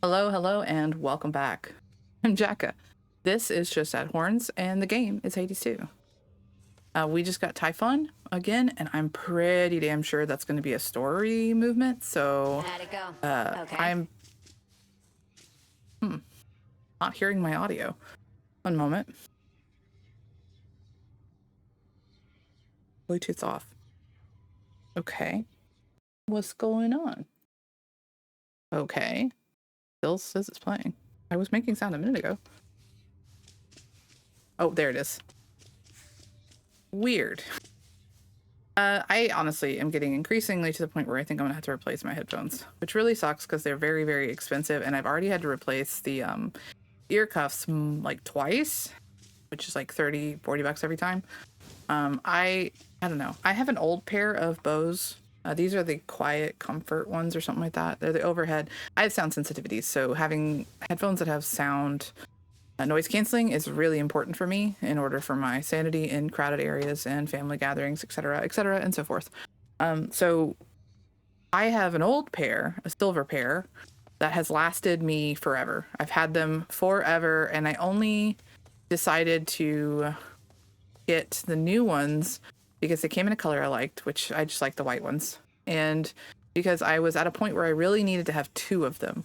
Hello, and welcome back. I'm Jacka. This is Just at Horns, and the game is Hades 2. We just got Typhon again, and I'm pretty damn sure that's going to be a story movement, so How'd it go? Okay. I'm not hearing my audio. One moment. Bluetooth's off. Okay. What's going on? Okay. Still says it's playing. I was making sound a minute ago. Oh, there it is. Weird. I honestly am getting increasingly to the point where I think I'm gonna have to replace my headphones, which really sucks because they're very, very expensive, and I've already had to replace the ear cuffs like twice, which is like 30-40 bucks every time. I don't know. I have an old pair of Bose. These are the Quiet Comfort ones or something like that. They're the overhead. I have sound sensitivities, so having headphones that have sound noise canceling is really important for me in order for my sanity in crowded areas and family gatherings, etc., and so forth. So I have an old pair, a silver pair, that has lasted me forever. I've had them forever, and I only decided to get the new ones because they came in a color I liked, which I just like the white ones, and because I was at a point where I really needed to have two of them.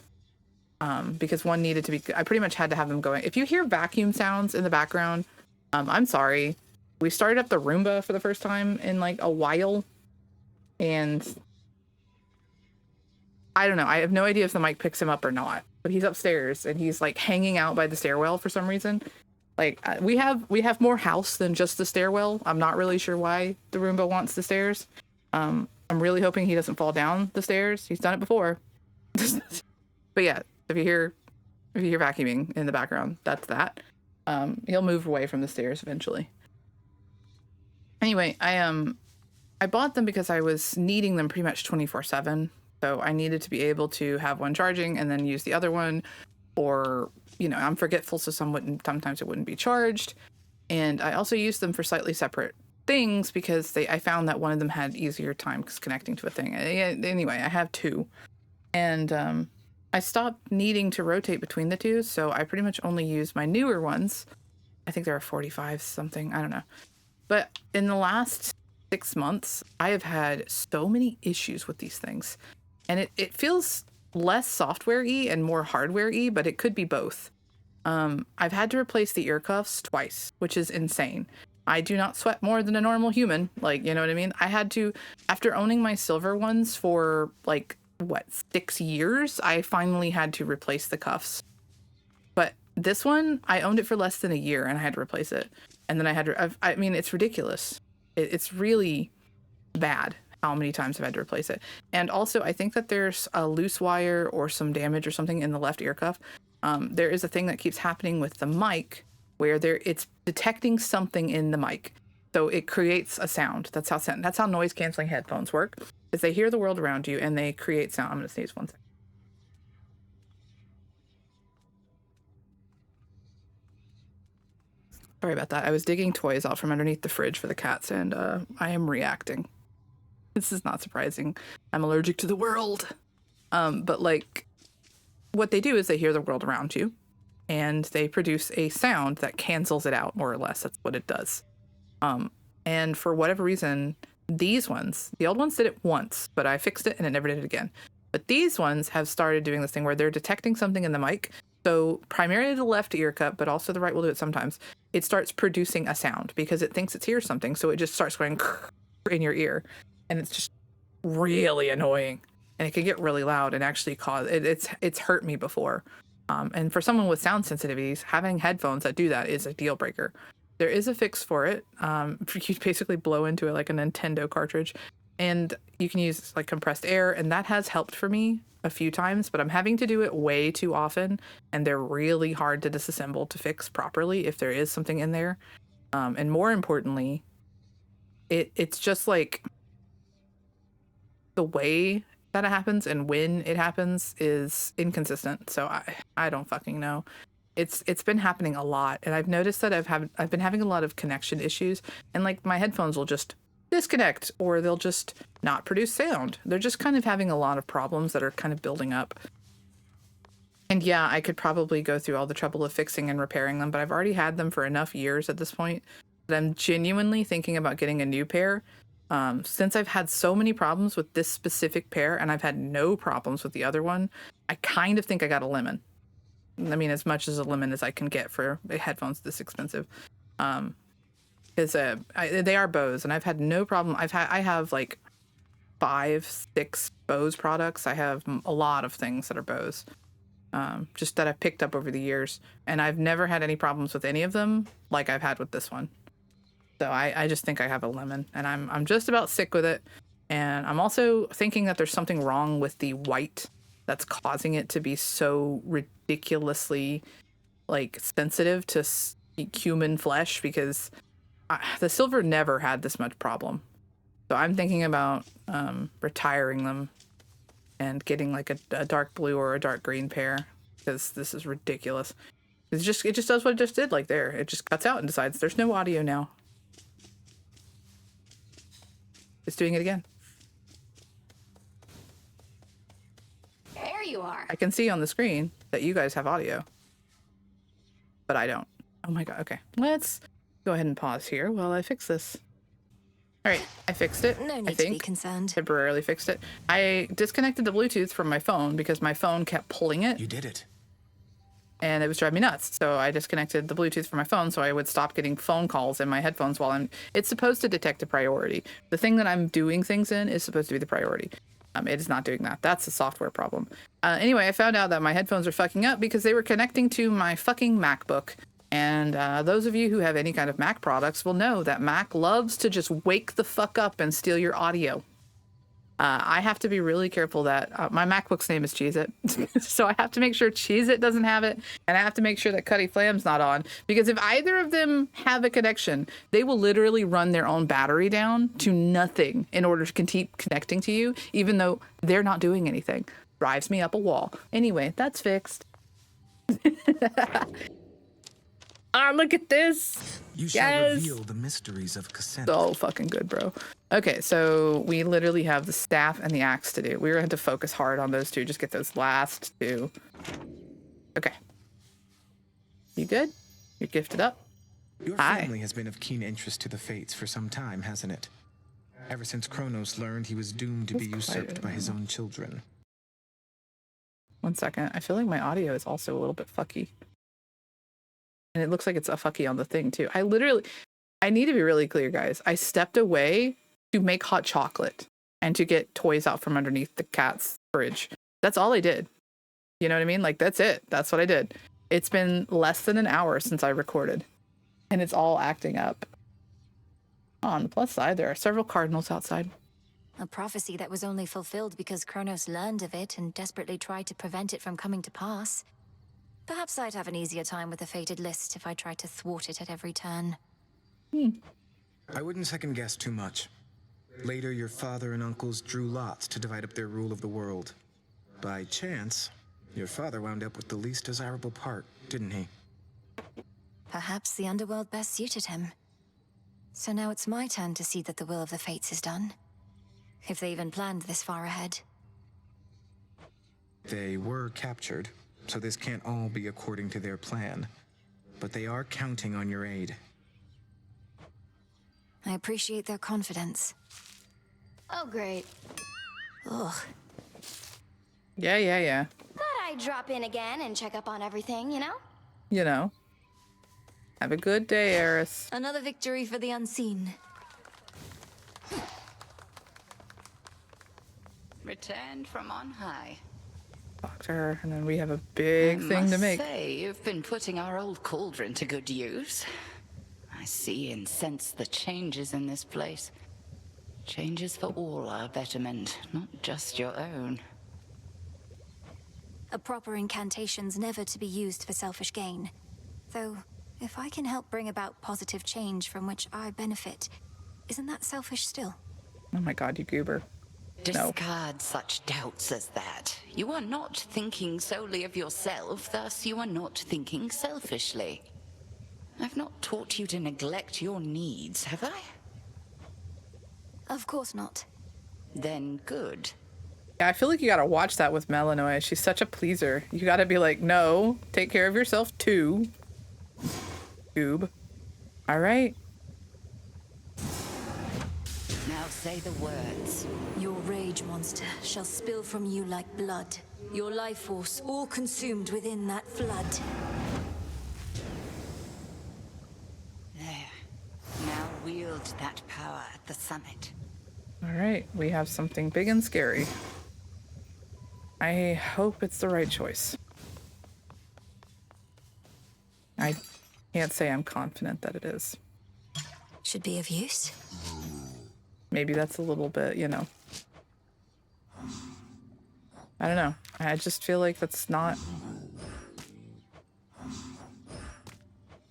Because one needed to be, I pretty much had to have them going. If you hear vacuum sounds in the background, I'm sorry. We started up the Roomba for the first time in like a while, and I don't know. I have no idea if the mic picks him up or not, but he's upstairs and he's like hanging out by the stairwell for some reason. Like we have more house than just the stairwell. I'm not really sure why the Roomba wants the stairs. I'm really hoping he doesn't fall down the stairs. He's done it before. But yeah, if you hear vacuuming in the background, that's that. He'll move away from the stairs eventually. Anyway, I bought them because I was needing them pretty much 24/7. So I needed to be able to have one charging and then use the other one, or I'm forgetful, so sometimes it wouldn't be charged. And I also used them for slightly separate things because I found that one of them had easier time connecting to a thing. Anyway, I have two, and I stopped needing to rotate between the two, so I pretty much only use my newer ones. I think there are 45 something, I don't know. But in the last 6 months, I have had so many issues with these things. And it feels less software-y and more hardware-y, but it could be both. I've had to replace the ear cuffs twice, which is insane. I do not sweat more than a normal human. Like, you know what I mean? I had to, after owning my silver ones for like, 6 years, I finally had to replace the cuffs. But this one, I owned it for less than a year and I had to replace it. And then I had to, I mean, it's ridiculous. It's really bad how many times I've had to replace it. And also, I think that there's a loose wire or some damage or something in the left ear cuff. There is a thing that keeps happening with the mic where it's detecting something in the mic. So it creates a sound. That's how noise canceling headphones work. Is they hear the world around you and they create sound. I'm going to sneeze 1 second. Sorry about that. I was digging toys out from underneath the fridge for the cats, and I am reacting. This is not surprising. I'm allergic to the world. But like, what they do is they hear the world around you, and they produce a sound that cancels it out, more or less. That's what it does. And for whatever reason, these ones, the old ones did it once, but I fixed it and it never did it again. But these ones have started doing this thing where they're detecting something in the mic. So primarily the left ear cup, but also the right will do it sometimes. It starts producing a sound because it thinks it hears something. So it just starts going in your ear, and it's just really annoying. And it can get really loud and actually cause it's hurt me before. And for someone with sound sensitivities, having headphones that do that is a deal breaker. There is a fix for it. You basically blow into it like a Nintendo cartridge, and you can use like compressed air, and that has helped for me a few times, but I'm having to do it way too often, and they're really hard to disassemble to fix properly if there is something in there. And more importantly, it's just like the way that it happens and when it happens is inconsistent. So I don't fucking know. It's been happening a lot, and I've noticed that I've been having a lot of connection issues, and like my headphones will just disconnect, or they'll just not produce sound. They're just kind of having a lot of problems that are kind of building up. And yeah, I could probably go through all the trouble of fixing and repairing them, but I've already had them for enough years at this point that I'm genuinely thinking about getting a new pair. Since I've had so many problems with this specific pair and I've had no problems with the other one, I kind of think I got a lemon. I mean, as much as a lemon as I can get for headphones this expensive. Because they are Bose, and I've had no problem. I have like 5-6 Bose products. I have a lot of things that are Bose. Just that I've picked up over the years, and I've never had any problems with any of them like I've had with this one. So I just think I have a lemon, and I'm just about sick with it. And I'm also thinking that there's something wrong with the white that's causing it to be so ridiculously like sensitive to human flesh, because the silver never had this much problem. So I'm thinking about retiring them and getting like a dark blue or a dark green pair, because this is ridiculous. It just does what it just did. Like there, it just cuts out and decides there's no audio now. It's doing it again. There you are. I can see on the screen that you guys have audio, but I don't. Oh my god. Okay, let's go ahead and pause here while I fix this. All right, I fixed it. No need I think. to be concerned. Temporarily fixed it. I disconnected the Bluetooth from my phone because my phone kept pulling it. You did it. And it was driving me nuts. So I disconnected the Bluetooth from my phone so I would stop getting phone calls in my headphones while it's supposed to detect a priority. The thing that I'm doing things in is supposed to be the priority. It is not doing that. That's a software problem. Anyway, I found out that my headphones are fucking up because they were connecting to my fucking MacBook. And those of you who have any kind of Mac products will know that Mac loves to just wake the fuck up and steal your audio. I have to be really careful that my MacBook's name is Cheez-It. So I have to make sure Cheez-It doesn't have it. And I have to make sure that Cuddy Flam's not on. Because if either of them have a connection, they will literally run their own battery down to nothing in order to keep connecting to you, even though they're not doing anything. Drives me up a wall. Anyway, that's fixed. Ah, look at this. You shall reveal the mysteries of Cassette. So fucking good, bro. Okay, so we literally have the staff and the axe to do. We're going to have to focus hard on those two. Just get those last two. Okay. You good? You're gifted up? Your family has been of keen interest to the Fates for some time, hasn't it? Ever since Kronos learned he was doomed to be usurped by his own children. 1 second. I feel like my audio is also a little bit fucky. And it looks like it's a fucky on the thing too. I need to be really clear, guys. I stepped away to make hot chocolate and to get toys out from underneath the cat's fridge. That's all I did. You know what I mean? Like, that's it. That's what I did. It's been less than an hour since I recorded, and it's all acting up. On the plus side, there are several cardinals outside. A prophecy that was only fulfilled because Kronos learned of it and desperately tried to prevent it from coming to pass. Perhaps I'd have an easier time with the fated list if I tried to thwart it at every turn. I wouldn't second guess too much. Later, your father and uncles drew lots to divide up their rule of the world. By chance, your father wound up with the least desirable part, didn't he? Perhaps the underworld best suited him. So now it's my turn to see that the will of the Fates is done. If they even planned this far ahead. They were captured, so this can't all be according to their plan. But they are counting on your aid. I appreciate their confidence. Oh, great. Ugh. Yeah. Thought I'd drop in again and check up on everything, you know? You know. Have a good day, Eris. Another victory for the unseen. Returned from on high. Doctor, and then we have a big thing to make. I must say, you've been putting our old cauldron to good use. I see and sense the changes in this place. Changes for all our betterment, not just your own. A proper incantation's never to be used for selfish gain. Though, if I can help bring about positive change from which I benefit, isn't that selfish still? Oh my god, you goober. No. Discard such doubts as that. You are not thinking solely of yourself, thus you are not thinking selfishly. I've not taught you to neglect your needs, have I? Of course not. Then good. Yeah, I feel like you gotta watch that with Melanoia. She's such a pleaser. You gotta be like, no, take care of yourself too. Tube. All right. Now say the words. Your rage monster shall spill from you like blood. Your life force all consumed within that flood. There. Now wield that power at the summit. All right. We have something big and scary. I hope it's the right choice. I can't say I'm confident that it is. Should be of use. Maybe that's a little bit, you know. I don't know. I just feel like that's not...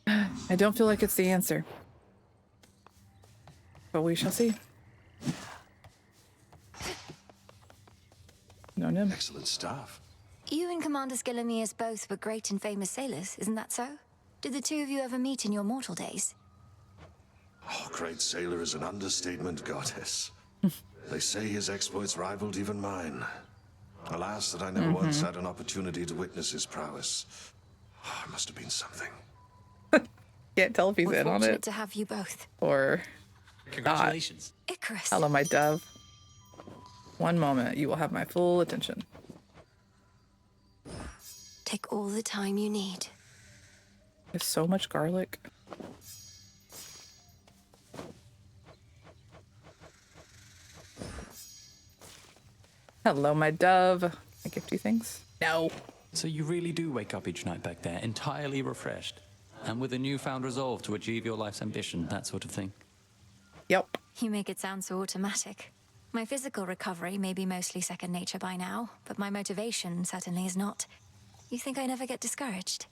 I don't feel like it's the answer. But we shall see. No, Nim. Excellent stuff. You and Commander Skilamius both were great and famous sailors, isn't that so? Did the two of you ever meet in your mortal days? Oh, great sailor is an understatement, goddess. They say his exploits rivaled even mine. Alas, that I never once had an opportunity to witness his prowess. Oh, it must have been something. Can't tell if he's We're in on fortunate it to have you both. or Congratulations. Icarus. hello, my dove. One moment, you will have my full attention. Take all the time you need. There's so much garlic. Hello, my dove. Can I gift you things? No. So you really do wake up each night back there, entirely refreshed, and with a newfound resolve to achieve your life's ambition, that sort of thing. Yep. You make it sound so automatic. My physical recovery may be mostly second nature by now, but my motivation certainly is not. You think I never get discouraged?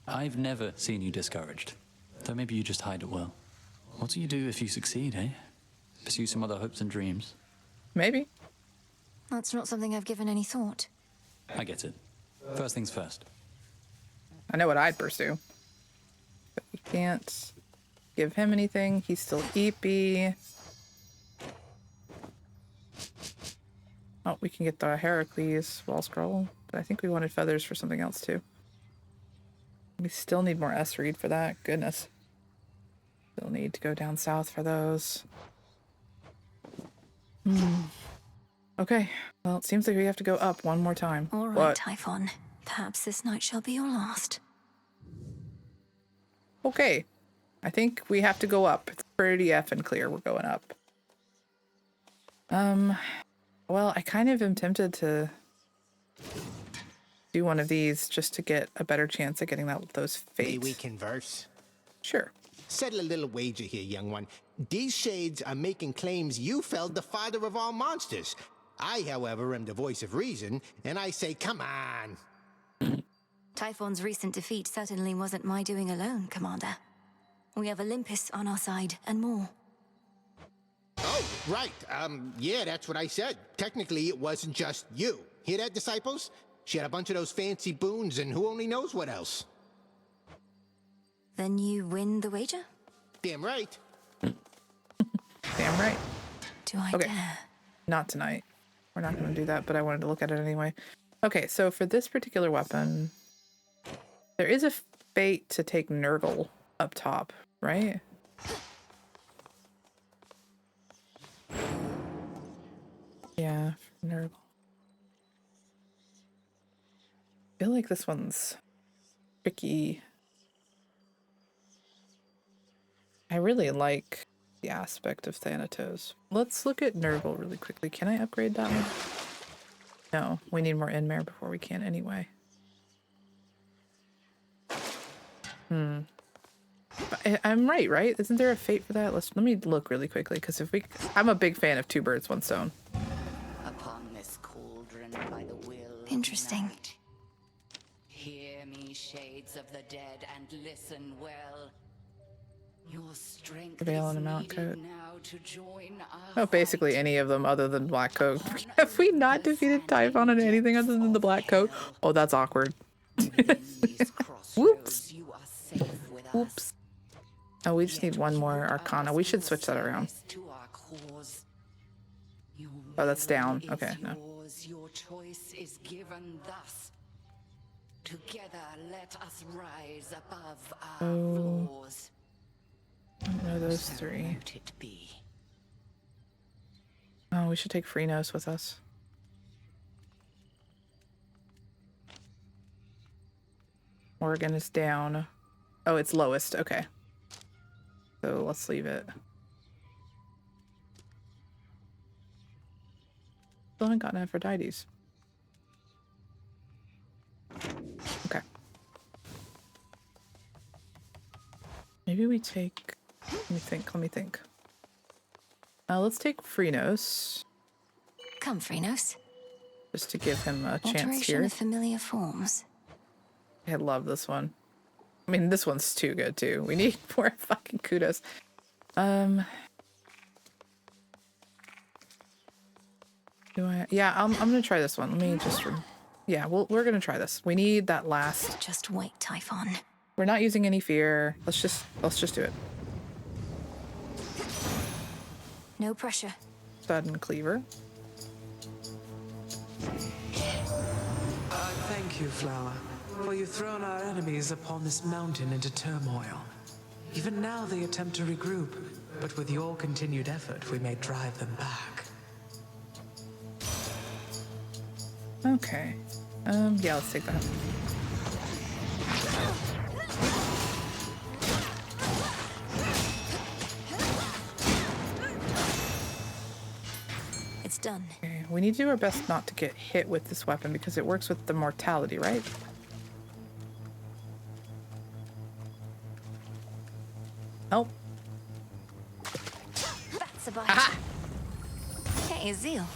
I've never seen you discouraged, though maybe you just hide it well. What do you do if you succeed, eh? Pursue some other hopes and dreams? Maybe. That's not something I've given any thought. I get it. First things first. I know what I'd pursue. But we can't give him anything. He's still eepy. Oh, we can get the Heracles wall scroll. But I think we wanted feathers for something else too. We still need more S read for that. Goodness. Still need to go down south for those. Okay. Well, it seems like we have to go up one more time. All right, What? Typhon. Perhaps this night shall be your last. Okay. I think we have to go up. It's pretty effing clear we're going up. Well, I kind of am tempted to do one of these just to get a better chance at getting those May fates. we converse? Sure. Settle a little wager here, young one. These shades are making claims you felled the father of all monsters. I, however, am the voice of reason, and I say, come on. Typhon's recent defeat certainly wasn't my doing alone, Commander. We have Olympus on our side, and more. Oh, right. Yeah, that's what I said. Technically, it wasn't just you. Hear that, disciples? She had a bunch of those fancy boons, and who only knows what else. Then you win the wager? Damn right. Damn right. Do I Okay. dare? Not tonight. We're not going to do that, but I wanted to look at it anyway. Okay, so for this particular weapon, there is a fate to take Nurgle up top, right? Yeah, Nurgle. I feel like this one's tricky. I really like the aspect of Thanatos. Let's look at Nurgle really quickly. Can I upgrade that one? No, we need more Inmare before we can anyway. But I'm right? Isn't there a fate for that? Let me look really quickly, because I'm a big fan of two birds, one stone. Upon this cauldron by the will of Interesting. night. Hear me, shades of the dead, and listen well. Your strength Prevail is on a mount needed coat. now to join our Oh, basically fight. any of them other than Black Coat. Have we not defeated Typhon in anything other than the Black Coat? Oh, that's awkward. Within these crossroads, Whoops. you are safe with us. Oops. Oh, we just need one more Arcana. We should switch that around. To our cause. Your Oh, that's down. Okay, no. Yours. Your choice is given thus. Together, let us rise above our flaws. No, those three. Let it be. Oh, we should take Freenos with us. Oregon is down. Oh, it's lowest. Okay. So let's leave it. Still haven't gotten Aphrodite's. Okay. Maybe we take... Let me think. Let's take Freenos. Come, Freenos. Just to give him a chance Alteration here. of familiar forms. I love this one. I mean, this one's too good, too. We need more fucking kudos. Yeah, I'm gonna try this one. Let me just... Yeah, we're gonna try this. We need that last... Just wait, Typhon. We're not using any fear. Let's just do it. No pressure. Sudden Cleaver. Thank you, Flower, for you've thrown our enemies upon this mountain into turmoil. Even now they attempt to regroup, but with your continued effort, we may drive them back. Okay. Yeah, let's take that. It's done. Okay, we need to do our best not to get hit with this weapon because it works with the mortality, right? Oh. That's a bite. Aha! Hey, Zeal.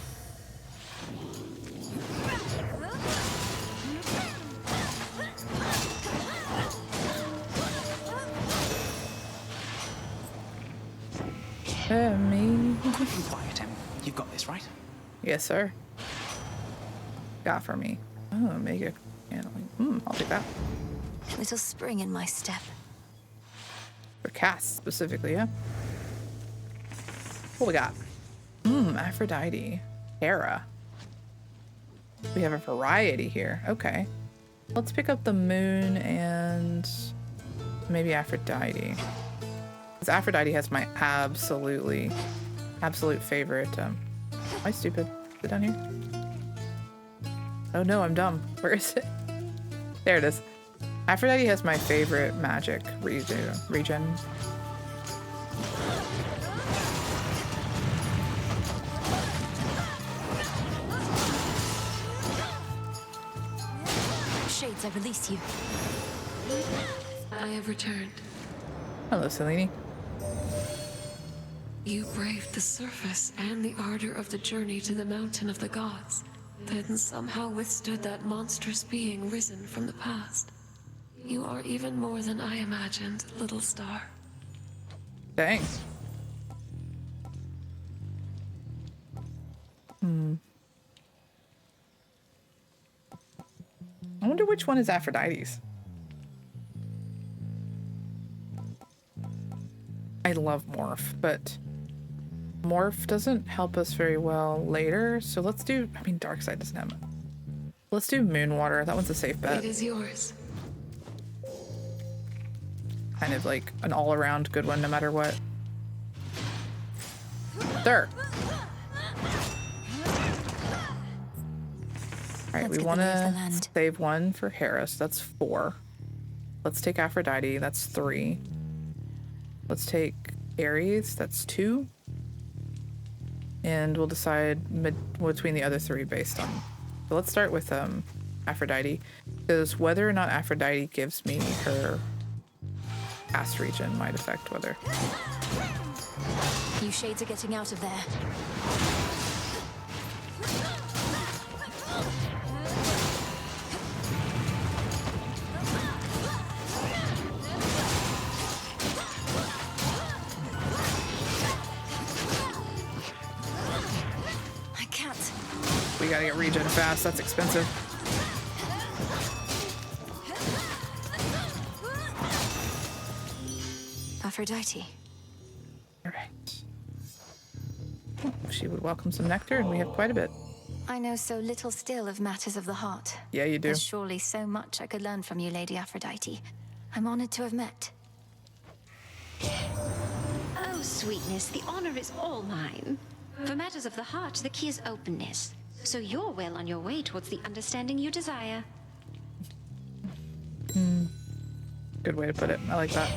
Me. Quiet him. You've got this, right? Yes, sir. Got for me. Oh, mega handling. I'll take that. Little spring in my step. For cast specifically, yeah. What we got? Aphrodite. Hera. We have a variety here. Okay. Let's pick up the moon and maybe Aphrodite. Because Aphrodite has my absolute favorite. Am I stupid? Is it down here? Oh no, I'm dumb. Where is it? There it is. Aphrodite has my favorite magic regen. Shades, I release you. I have returned. Hello, Selene. You braved the surface and the ardor of the journey to the mountain of the gods, then somehow withstood that monstrous being risen from the past. You are even more than I imagined, little star. Thanks. I wonder which one is Aphrodite's. I love Morph, but Morph doesn't help us very well later. So let's do, I mean, Darkseid doesn't have it. Let's do Moonwater. That one's a safe bet. It is yours. Kind of like an all-around good one no matter what. There. All right, we want to save one for Hera, so that's 4. Let's take Aphrodite, that's 3. Let's take Ares, that's 2. And we'll decide between the other 3 based on... So let's start with Aphrodite, because whether or not Aphrodite gives me her cast region might affect whether... You shades are getting out of there. I can't. We gotta get regen fast, that's expensive. Aphrodite. All right. she would welcome some nectar, and we have quite a bit. I know so little still of matters of the heart. Yeah, you do. There's surely so much I could learn from you, Lady Aphrodite. I'm honored to have met. Oh, sweetness, the honor is all mine. For matters of the heart, the key is openness. So you're well on your way towards the understanding you desire. Good way to put it. I like that.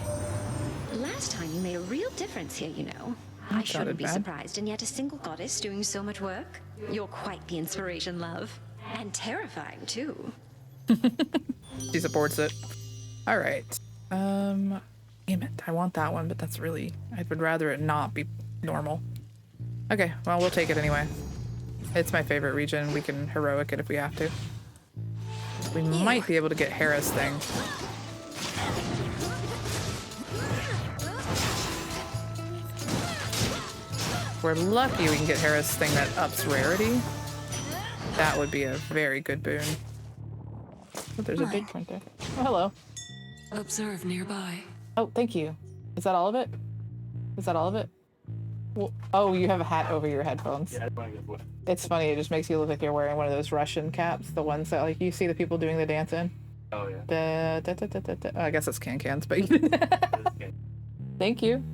Last time you made a real difference here, you know. I shouldn't be bad. surprised, and yet a single goddess doing so much work? You're quite the inspiration, love. And terrifying, too. She supports it. All right. Damn it. I want that one, but that's really... I would rather it not be normal. Okay, well, we'll take it anyway. It's my favorite region. We can heroic it if we have to. We might be able to get Hera's thing. If we're lucky, we can get Hera's thing that ups rarity. That would be a very good boon. Oh, there's a big print there. Oh, hello. Observe nearby. Oh, thank you. Is that all of it? Is that all of it? Well, oh, you have a hat over your headphones. Yeah, it's funny. It just makes you look like you're wearing one of those Russian caps, the ones that like you see the people doing the dance in. Oh yeah. Oh, I guess it's can-cans, but thank you.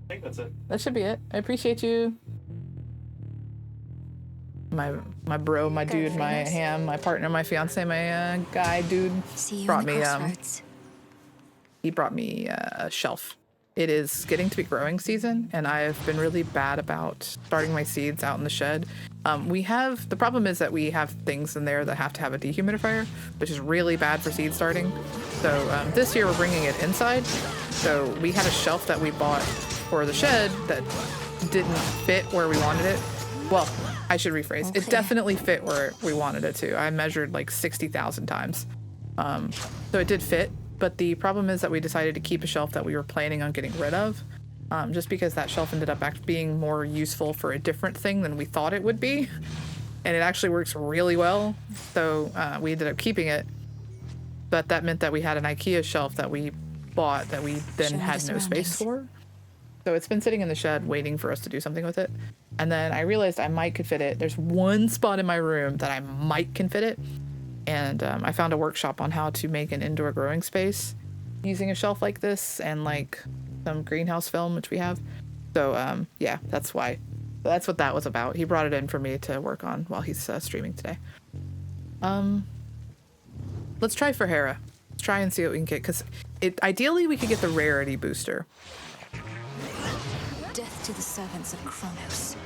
I think that's it. That should be it. I appreciate you. My bro, my dude, my ham, my partner, my fiance, my guy dude brought me he brought me a shelf. It is getting to be growing season, and I've been really bad about starting my seeds out in the shed. The problem is that we have things in there that have to have a dehumidifier, which is really bad for seed starting. So this year we're bringing it inside. So we had a shelf that we bought for the shed that didn't fit where we wanted it. Well, I should rephrase. Okay. It definitely fit where we wanted it to. I measured like 60,000 times. So it did fit. But the problem is that we decided to keep a shelf that we were planning on getting rid of, just because that shelf ended up being more useful for a different thing than we thought it would be. And it actually works really well. So we ended up keeping it. But that meant that we had an IKEA shelf that we bought that we then had no space for. So it's been sitting in the shed waiting for us to do something with it. And then I realized I might could fit it. There's one spot in my room that I might can fit it. And I found a workshop on how to make an indoor growing space using a shelf like this and like some greenhouse film, which we have. So yeah, that's why. That's what that was about. He brought it in for me to work on while he's streaming today. Let's try for Hera. Let's try and see what we can get, because ideally we could get the rarity booster. Death to the servants of Kronos.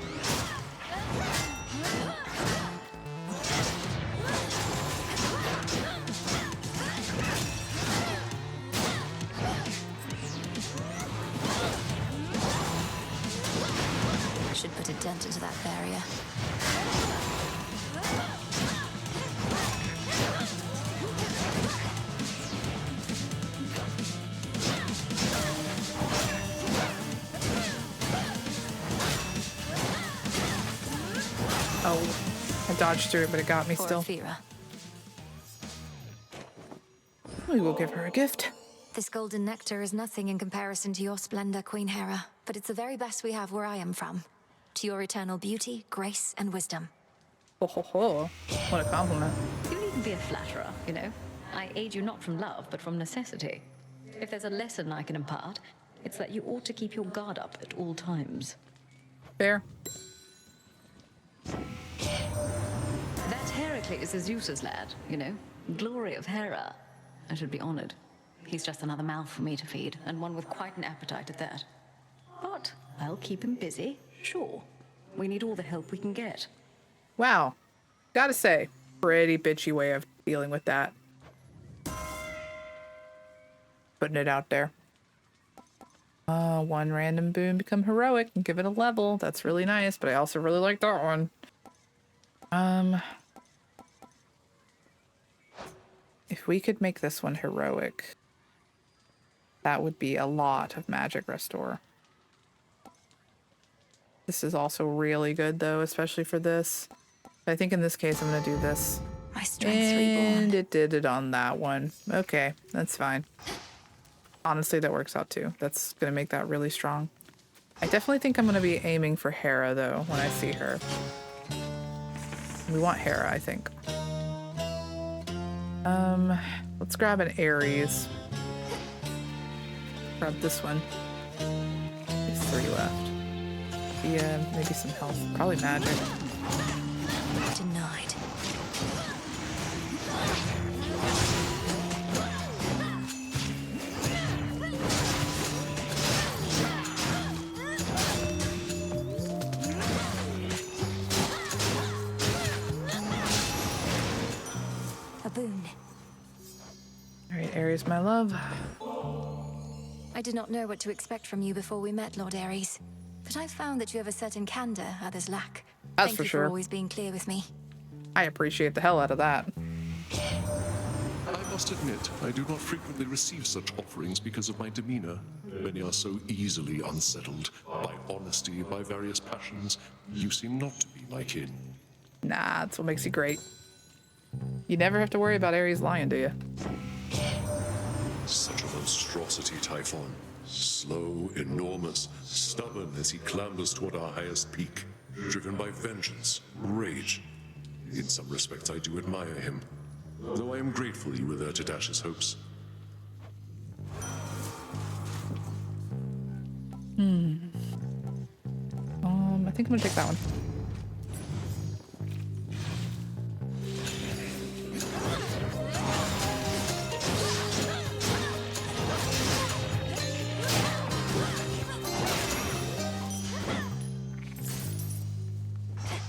Should put a dent into that barrier. Oh, I dodged through it, but it got me still. We will give her a gift. This golden nectar is nothing in comparison to your splendor, Queen Hera, but it's the very best we have where I am from. To your eternal beauty, grace, and wisdom. Ho ho ho. What a compliment. You needn't be a flatterer, you know. I aid you not from love, but from necessity. If there's a lesson I can impart, it's that you ought to keep your guard up at all times. Fair. That Heracles is Zeus's lad, you know. Glory of Hera. I should be honored. He's just another mouth for me to feed, and one with quite an appetite at that. But I'll keep him busy, sure. We need all the help we can get. Wow. Gotta say, pretty bitchy way of dealing with that. Putting it out there. One random boon become heroic and give it a level. That's really nice, but I also really like that one. If we could make this one heroic, that would be a lot of magic restore. This is also really good though, especially for this. I think in this case I'm gonna do this. My strength's and reborn. It did it on that one. Okay, that's fine. Honestly, that works out too. That's gonna make that really strong. I definitely think I'm going to be aiming for Hera, though, when I see her. We want Hera, I think. Let's grab an Ares. Grab this one. There's 3 left. Yeah, maybe some health. Probably magic. Denied. A boon. All right, Ares, my love. I did not know what to expect from you before we met, Lord Ares. But I've found that you have a certain candor others lack. That's Thank for you sure. for always being clear with me. I appreciate the hell out of that. I must admit, I do not frequently receive such offerings because of my demeanor. Many are so easily unsettled by honesty, by various passions. You seem not to be my kin. Nah, that's what makes you great. You never have to worry about Ares lying, do you? Such a monstrosity, Typhon. Slow, enormous, stubborn as he clambers toward our highest peak. Driven by vengeance, rage. In some respects, I do admire him. Though I am grateful you were there to dash his hopes. I think I'm gonna take that one.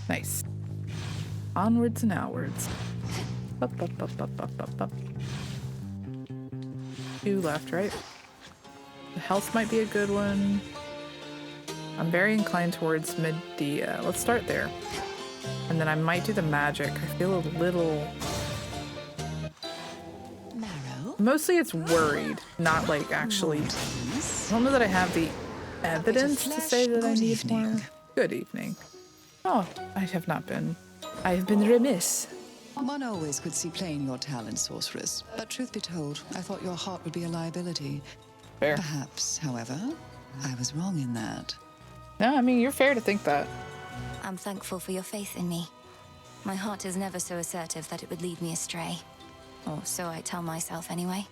Nice. Onwards and outwards. Up, up, up, up, up, up, up. 2 left, right? The health might be a good one. I'm very inclined towards Medea. Let's start there. And then I might do the magic. I feel a little... Marrow? Mostly it's worried, not like actually... I don't know that I have the evidence to say that I need more. Good evening. Oh, I have not been. I have been remiss. One always could see plain your talent, sorceress. But truth be told, I thought your heart would be a liability. Fair. Perhaps, however, I was wrong in that. No, I mean, you're fair to think that. I'm thankful for your faith in me. My heart is never so assertive that it would lead me astray. Or so I tell myself anyway.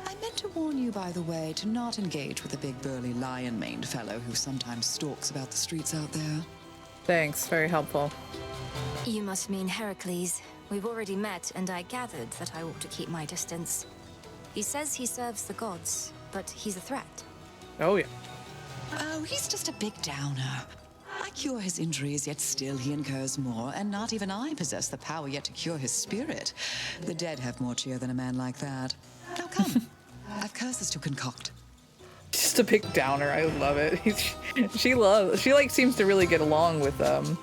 I meant to warn you, by the way, to not engage with the big burly lion-maned fellow who sometimes stalks about the streets out there. Thanks, very helpful. You must mean Heracles. We've already met, and I gathered that I ought to keep my distance. He says he serves the gods, but he's a threat. Oh, yeah. Oh, he's just a big downer. I cure his injuries, yet still he incurs more, and not even I possess the power yet to cure his spirit. The dead have more cheer than a man like that. Now come, I've curses to concoct. Just a big downer. I love it. She like seems to really get along with the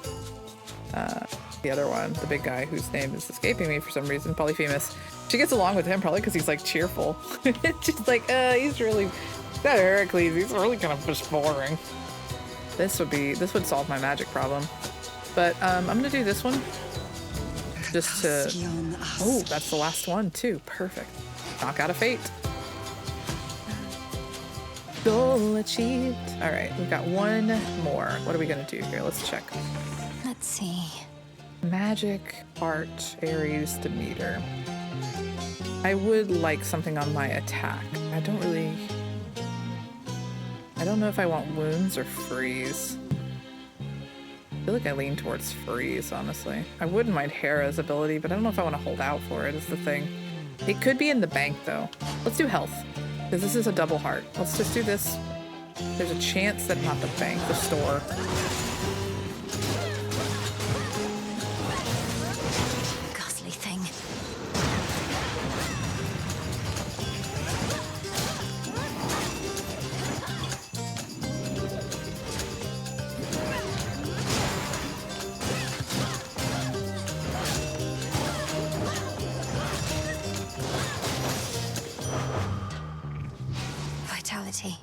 other one, the big guy whose name is escaping me for some reason, Polyphemus. She gets along with him probably because he's like cheerful. It's just like, he's really that Heracles. He's really kind of just boring. This would solve my magic problem. But I'm gonna do this one just to. Oh, that's the last one too. Perfect. Knock out a fate. Goal achieved. All right, we've got one more. What are we gonna do here? Let's check. Let's see. Magic, art, Ares, Demeter. I would like something on my attack. I don't know if I want wounds or freeze. I feel like I lean towards freeze, honestly. I wouldn't mind Hera's ability, but I don't know if I want to hold out for it is the thing. It could be in the bank though. Let's do health, because this is a double heart. Let's just do this. There's a chance that not the bank, the store. Ghastly thing. Vitality.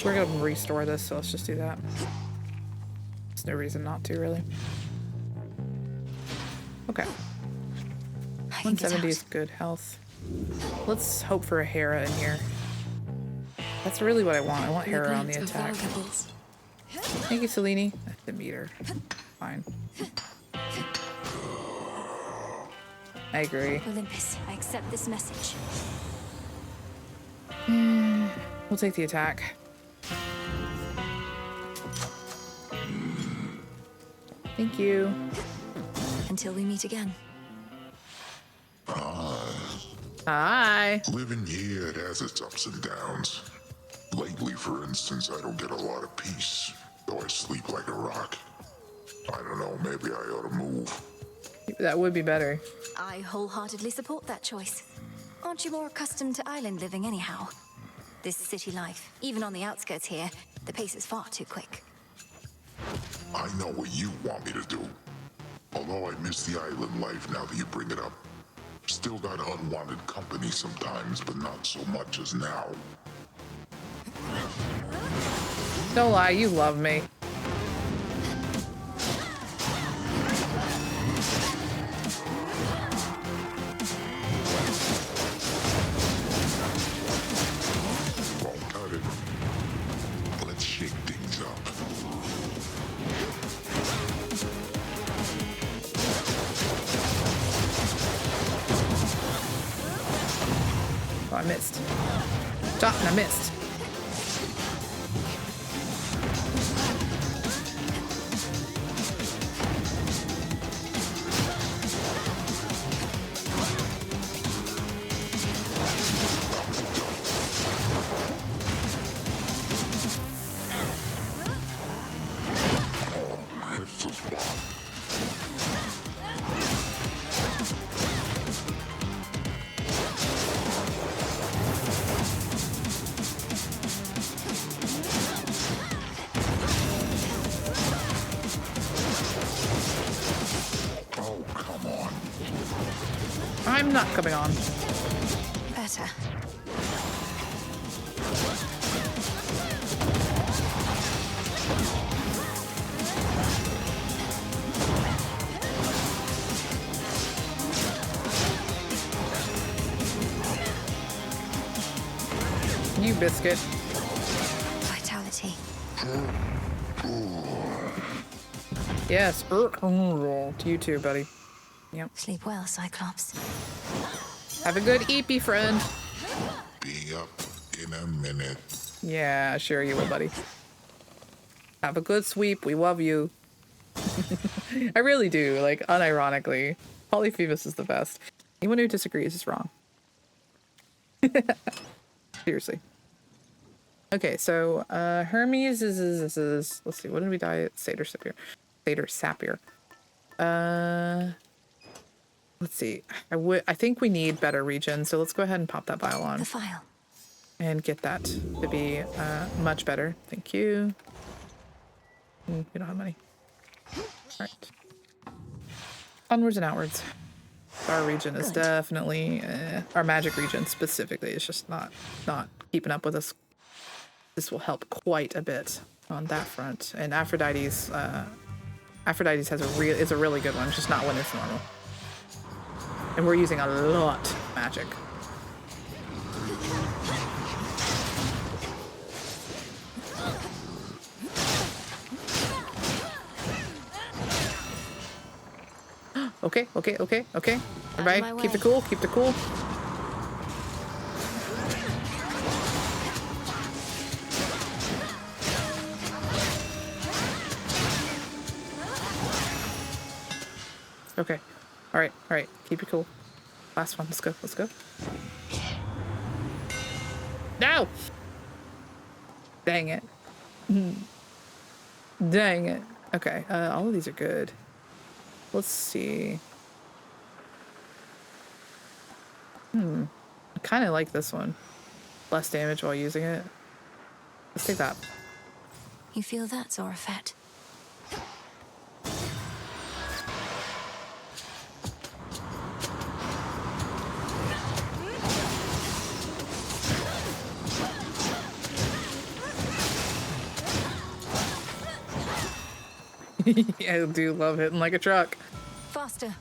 We're gonna restore this, so let's just do that. There's no reason not to, really. Okay. 170 is good health. Let's hope for a Hera in here. That's really what I want. I want Hera on the Neglect of attack. valuables. Thank you, Selene. That's the meter. Fine. I agree. Olympus, I accept this message. We'll take the attack. Thank you. Until we meet again. Hi. Living here, it has its ups and downs. Lately, for instance, I don't get a lot of peace, though I sleep like a rock. I don't know, maybe I ought to move. That would be better. I wholeheartedly support that choice. Aren't you more accustomed to island living anyhow? This city life, even on the outskirts here, the pace is far too quick. I know what you want me to do. Although I miss the island life now that you bring it up. Still got unwanted company sometimes, but not so much as now. Don't lie, you love me. Won't cut it. Let's shake things up. Oh, I missed. Stop, and I missed. I'm not coming on. Better. You biscuit. Vitality. Yes, to you too, buddy. Yep. Sleep well, Cyclops. Have a good eepy, friend. Be up in a minute. Yeah, sure you will, buddy. Have a good sweep. We love you. I really do, like, unironically. Polyphemus is the best. Anyone who disagrees is wrong. Seriously. Okay, so Hermes is let's see, what did we die at? Satyr Sapir. Satyr Sapir. Let's see. I think we need better regen, so let's go ahead and pop that vial on. The file. And get that to be much better. Thank you. We don't have money. Alright. Onwards and outwards. Our region is definitely our magic region specifically is just not keeping up with us. This will help quite a bit on that front. And Aphrodite's is a really good one, just not when it's normal. And we're using a lot of magic. Okay. Everybody, keep the cool, keep the cool. Okay. All right. Keep it cool. Last one. Let's go. No! Dang it. Dang it. Okay. All of these are good. Let's see. I kind of like this one. Less damage while using it. Let's take that. You feel that, Zorafet? Yeah, I do love hitting like a truck. Faster.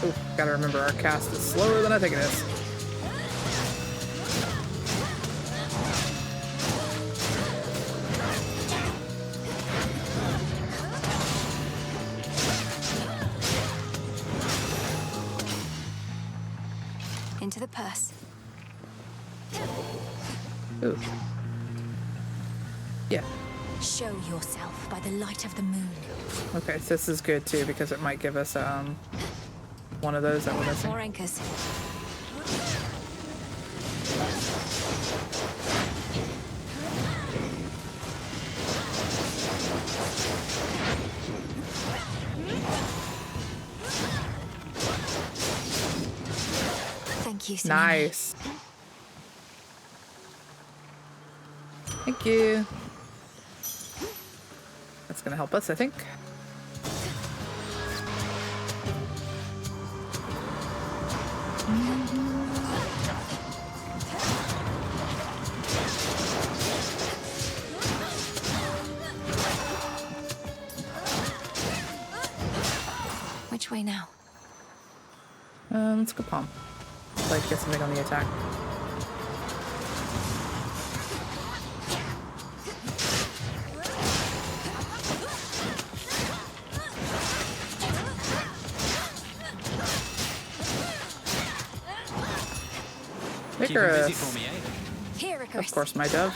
Ooh, gotta remember our cast is slower than I think it is. Into the purse. Ooh. Yeah. Show yourself by the light of the moon. Okay, so this is good too because it might give us one of those that we're missing. More anchors. Thank you, Selena. Nice. Thank you. That's gonna help us, I think. Which way now? Let's go palm. Like get something on the attack. Icarus. For me, eh? Here, Icarus. Of course, my dove.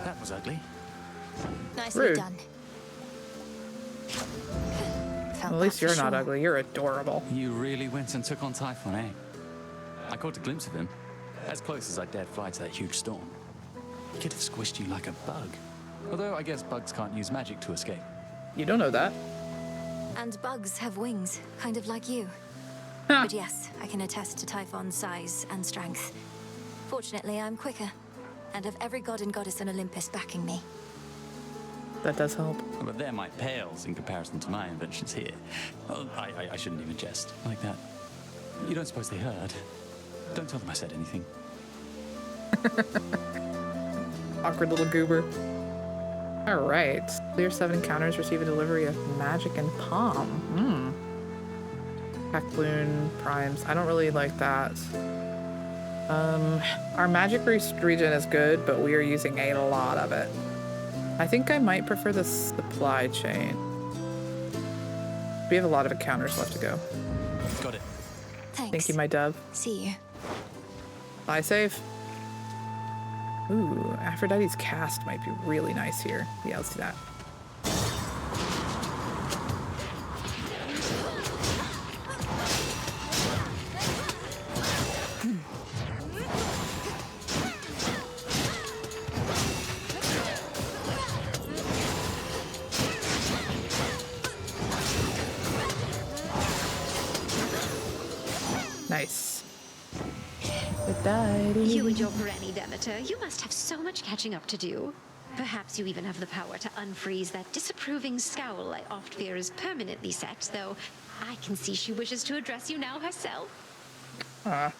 That was ugly. Nicely Rude. done. Well, at least you're not ugly. You're adorable. You really went and took on Typhon, eh? I caught a glimpse of him, as close as I dared fly to that huge storm. He could have squished you like a bug. Although I guess bugs can't use magic to escape. You don't know that. And bugs have wings, kind of like you. But yes, I can attest to Typhon's size and strength. Fortunately, I'm quicker, and have every god and goddess on Olympus backing me. That does help. But they're my pales in comparison to my inventions here. Well, I shouldn't even jest like that. You don't suppose they heard? Don't tell them I said anything. Awkward little goober. All right. Clear 7 encounters, receive a delivery of magic and palm. Packloon primes. I don't really like that. Our magic regen is good, but we are using a lot of it. I think I might prefer the supply chain. We have a lot of encounters left to go. Got it. Thanks. Thank you, my dove. See you. Fly safe. Ooh, Aphrodite's cast might be really nice here. Yeah, let's do that. Nice. You and your granny, Demeter, you must have so much catching up to do. Perhaps you even have the power to unfreeze that disapproving scowl I oft fear is permanently set, though I can see she wishes to address you now herself. Ah,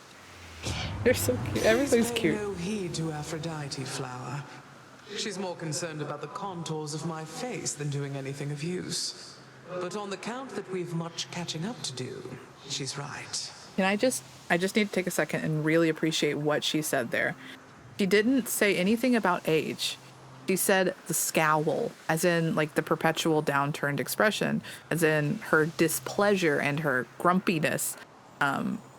you're so cute. Everything's Please pay cute. no heed to Aphrodite, Flower. She's more concerned about the contours of my face than doing anything of use. But on the count that we've much catching up to do, she's right. And I just need to take a second and really appreciate what she said there. She didn't say anything about age. She said the scowl, as in like the perpetual downturned expression, as in her displeasure and her grumpiness,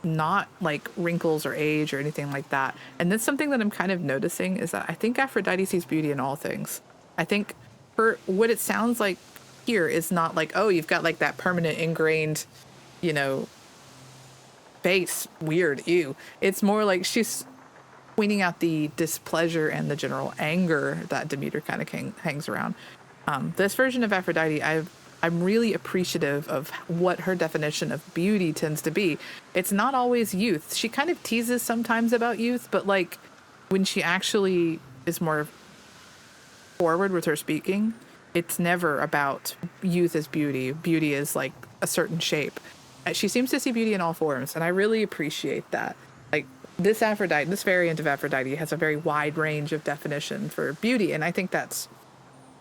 not like wrinkles or age or anything like that. And that's something that I'm kind of noticing is that I think Aphrodite sees beauty in all things. I think what it sounds like here is not like, oh, you've got like that permanent ingrained, face, weird, ew. It's more like she's pointing out the displeasure and the general anger that Demeter kind of hangs around. This version of Aphrodite, I'm really appreciative of what her definition of beauty tends to be. It's not always youth. She kind of teases sometimes about youth, but like when she actually is more forward with her speaking, it's never about youth as beauty. Beauty is like a certain shape. She seems to see beauty in all forms, and I really appreciate that. Like this Aphrodite, this variant of Aphrodite has a very wide range of definition for beauty, and I think that's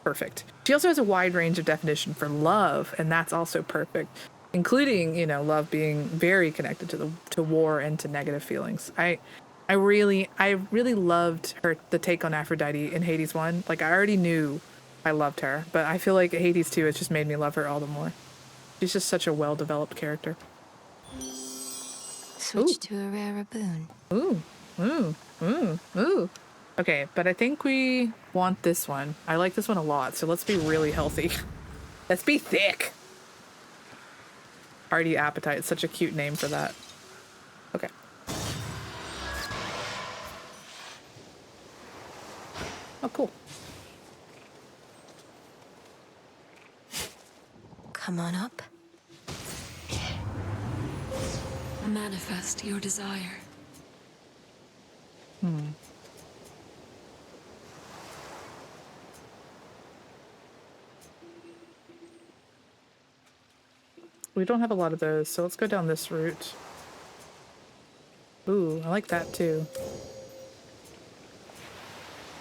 perfect. She also has a wide range of definition for love, and that's also perfect, including, you know, love being very connected to war and to negative feelings. I really loved the take on Aphrodite in Hades 1. Like, I already knew I loved her, but I feel like Hades 2 has just made me love her all the more. She's just such a well-developed character. Switch to a rarer boon. Ooh. Okay, but I think we want this one. I like this one a lot, so let's be really healthy. Let's be thick. Hearty Appetite. It's such a cute name for that. Okay. Oh, cool. Come on up. Manifest your desire. We don't have a lot of those, so let's go down this route. Ooh, I like that too.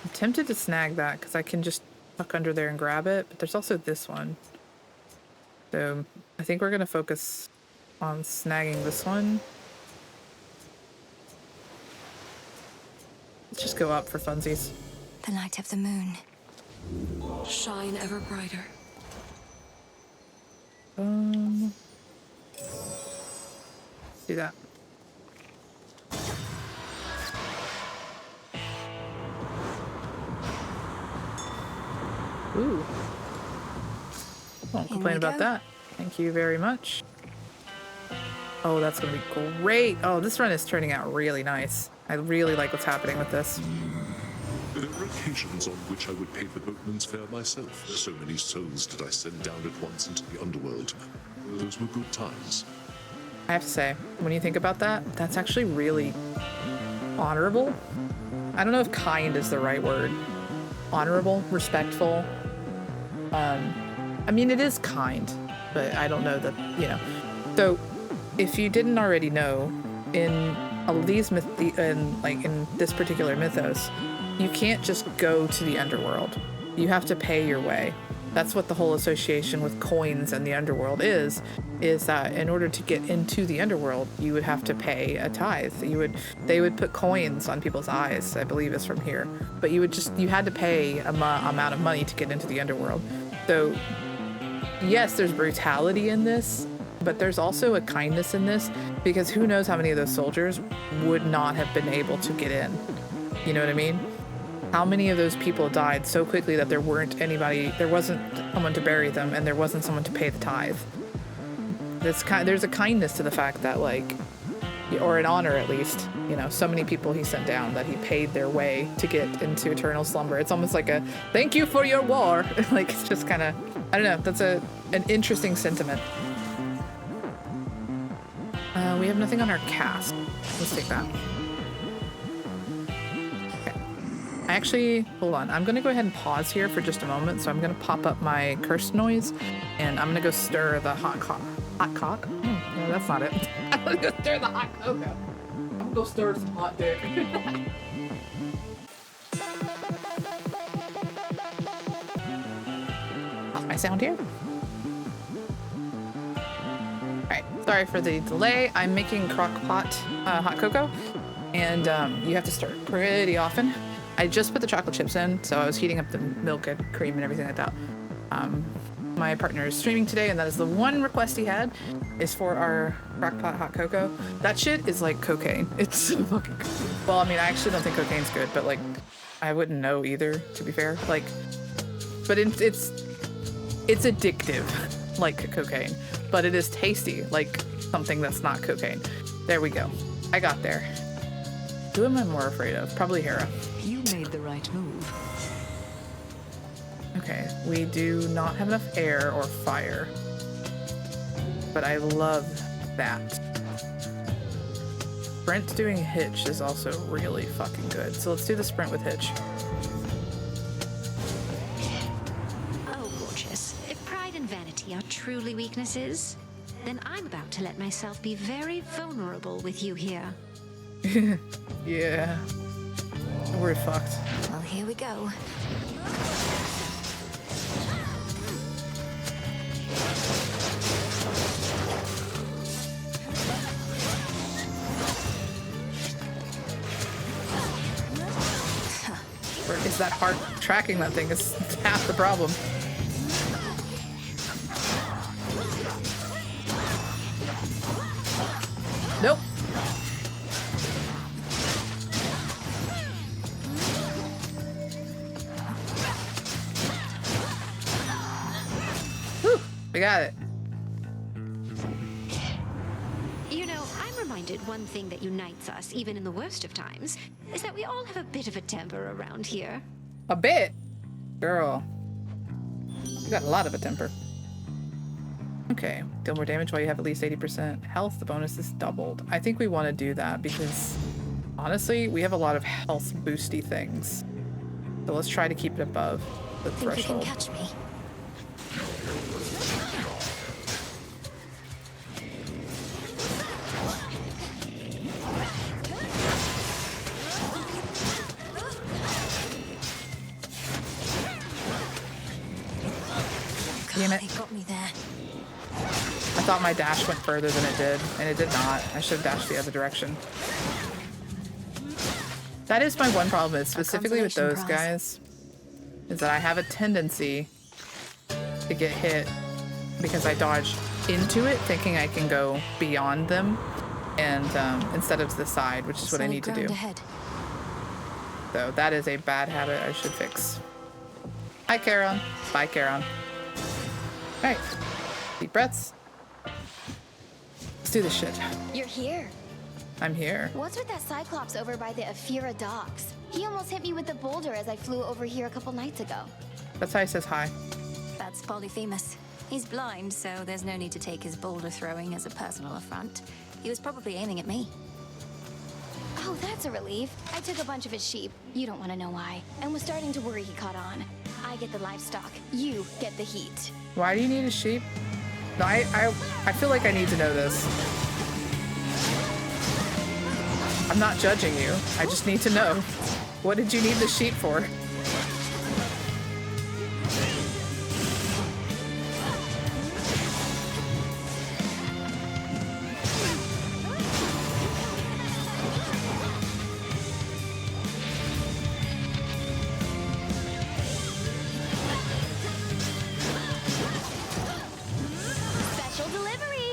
I'm tempted to snag that because I can just tuck under there and grab it, but there's also this one. So I think we're going to focus on snagging this one. Let's just go up for funsies. The light of the moon. Shine ever brighter. Do that. Ooh. Won't complain about that. Thank you very much. Oh, that's gonna be great. Oh, this run is turning out really nice. I really like what's happening with this. There were occasions on which I would pay the boatman's fare myself. So many souls did I send down at once into the underworld. Those were good times. I have to say, when you think about that, that's actually really honorable. I don't know if kind is the right word. Honorable, respectful. I mean, it is kind, but I don't know that, you know. So, if you didn't already know, in these in this particular mythos, you can't just go to the underworld. You have to pay your way. That's what the whole association with coins and the underworld is that in order to get into the underworld, you would have to pay a tithe. They would put coins on people's eyes, I believe is from here. But you had to pay a amount of money to get into the underworld. So yes, there's brutality in this, but there's also a kindness in this, because who knows how many of those soldiers would not have been able to get in. You know what I mean? How many of those people died so quickly that there wasn't someone to bury them, and there wasn't someone to pay the tithe. There's a kindness to the fact that, like, or an honor at least, you know, so many people he sent down that he paid their way to get into eternal slumber. It's almost like a thank you for your war. Like, it's just kind of, I don't know, that's an interesting sentiment. We have nothing on our cast. Let's take that. Hold on. I'm going to go ahead and pause here for just a moment. So I'm going to pop up my curse noise, and I'm going to go stir the hot cock. Hot cock? No, that's not it. I'm going to go stir the hot cocoa. I'm going to go stir some hot dick. Off my sound here. Alright, sorry for the delay. I'm making crock pot hot cocoa, and you have to stir it pretty often. I just put the chocolate chips in, so I was heating up the milk and cream and everything like that. My partner is streaming today, and that is the one request he had, is for our crockpot hot cocoa. That shit is like cocaine. It's so fucking good. Well, I mean, I actually don't think cocaine's good, but like, I wouldn't know either, to be fair. Like, but it's addictive, like cocaine, but it is tasty, like something that's not cocaine. There we go. I got there. Who am I more afraid of? Probably Hera. You made the right move. Okay, we do not have enough air or fire, but I love that. Sprint doing Hitch is also really fucking good. So let's do the sprint with Hitch. Oh vitality are truly weaknesses, then I'm about to let myself be very vulnerable with you here. Yeah. We're fucked. Well, here we go. Or is that heart tracking that thing is half the problem. Nope. Whew, we got it. You know, I'm reminded one thing that unites us, even in the worst of times, is that we all have a bit of a temper around here. A bit? Girl. You got a lot of a temper. Okay, deal more damage while you have at least 80% health. The bonus is doubled. I think we want to do that because, honestly, we have a lot of health boosty things. So let's try to keep it above the threshold. Think you can catch me? Damn it. They got me there. I thought my dash went further than it did, and it did not. I should have dashed the other direction. That is my one problem, is specifically with those guys, is that I have a tendency to get hit because I dodge into it thinking I can go beyond them, and instead of to the side, which is what I need to do. Ahead. So that is a bad habit I should fix. Hi, Charon. Bye, Charon. All right. Deep breaths. Let's do this shit. You're here. I'm here. What's with that Cyclops over by the Aphira docks? He almost hit me with the boulder as I flew over here a couple nights ago. That's how he says hi. That's Polyphemus. He's blind, so there's no need to take his boulder throwing as a personal affront. He was probably aiming at me. Oh, that's a relief. I took a bunch of his sheep. You don't want to know why. And was starting to worry he caught on. I get the livestock. You get the heat. Why do you need a sheep? No, I feel like I need to know this. I'm not judging you. I just need to know. What did you need the sheep for? Special delivery!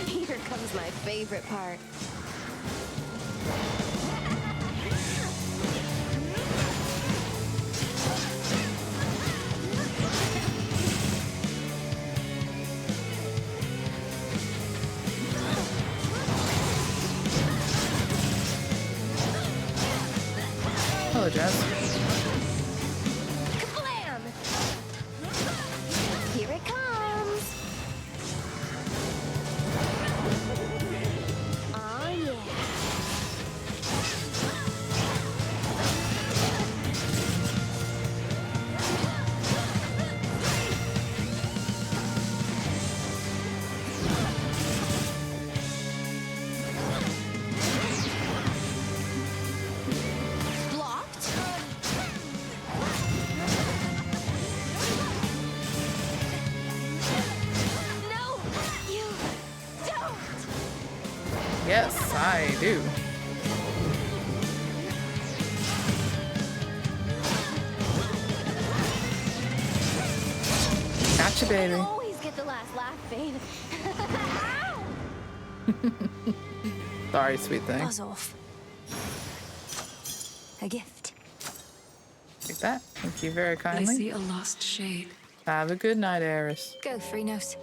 Here comes my favorite part. Hello, Jess. Kablam! Here it comes! Oh yeah! Blocked? No! You don't! Yes, I do. Gotcha, baby. I always get the last laugh, babe. Ow! Sorry, sweet thing. Buzz off. A gift. Take that. Thank you very I kindly. see a lost shade. Have a good night, Eris. Go, Freenos.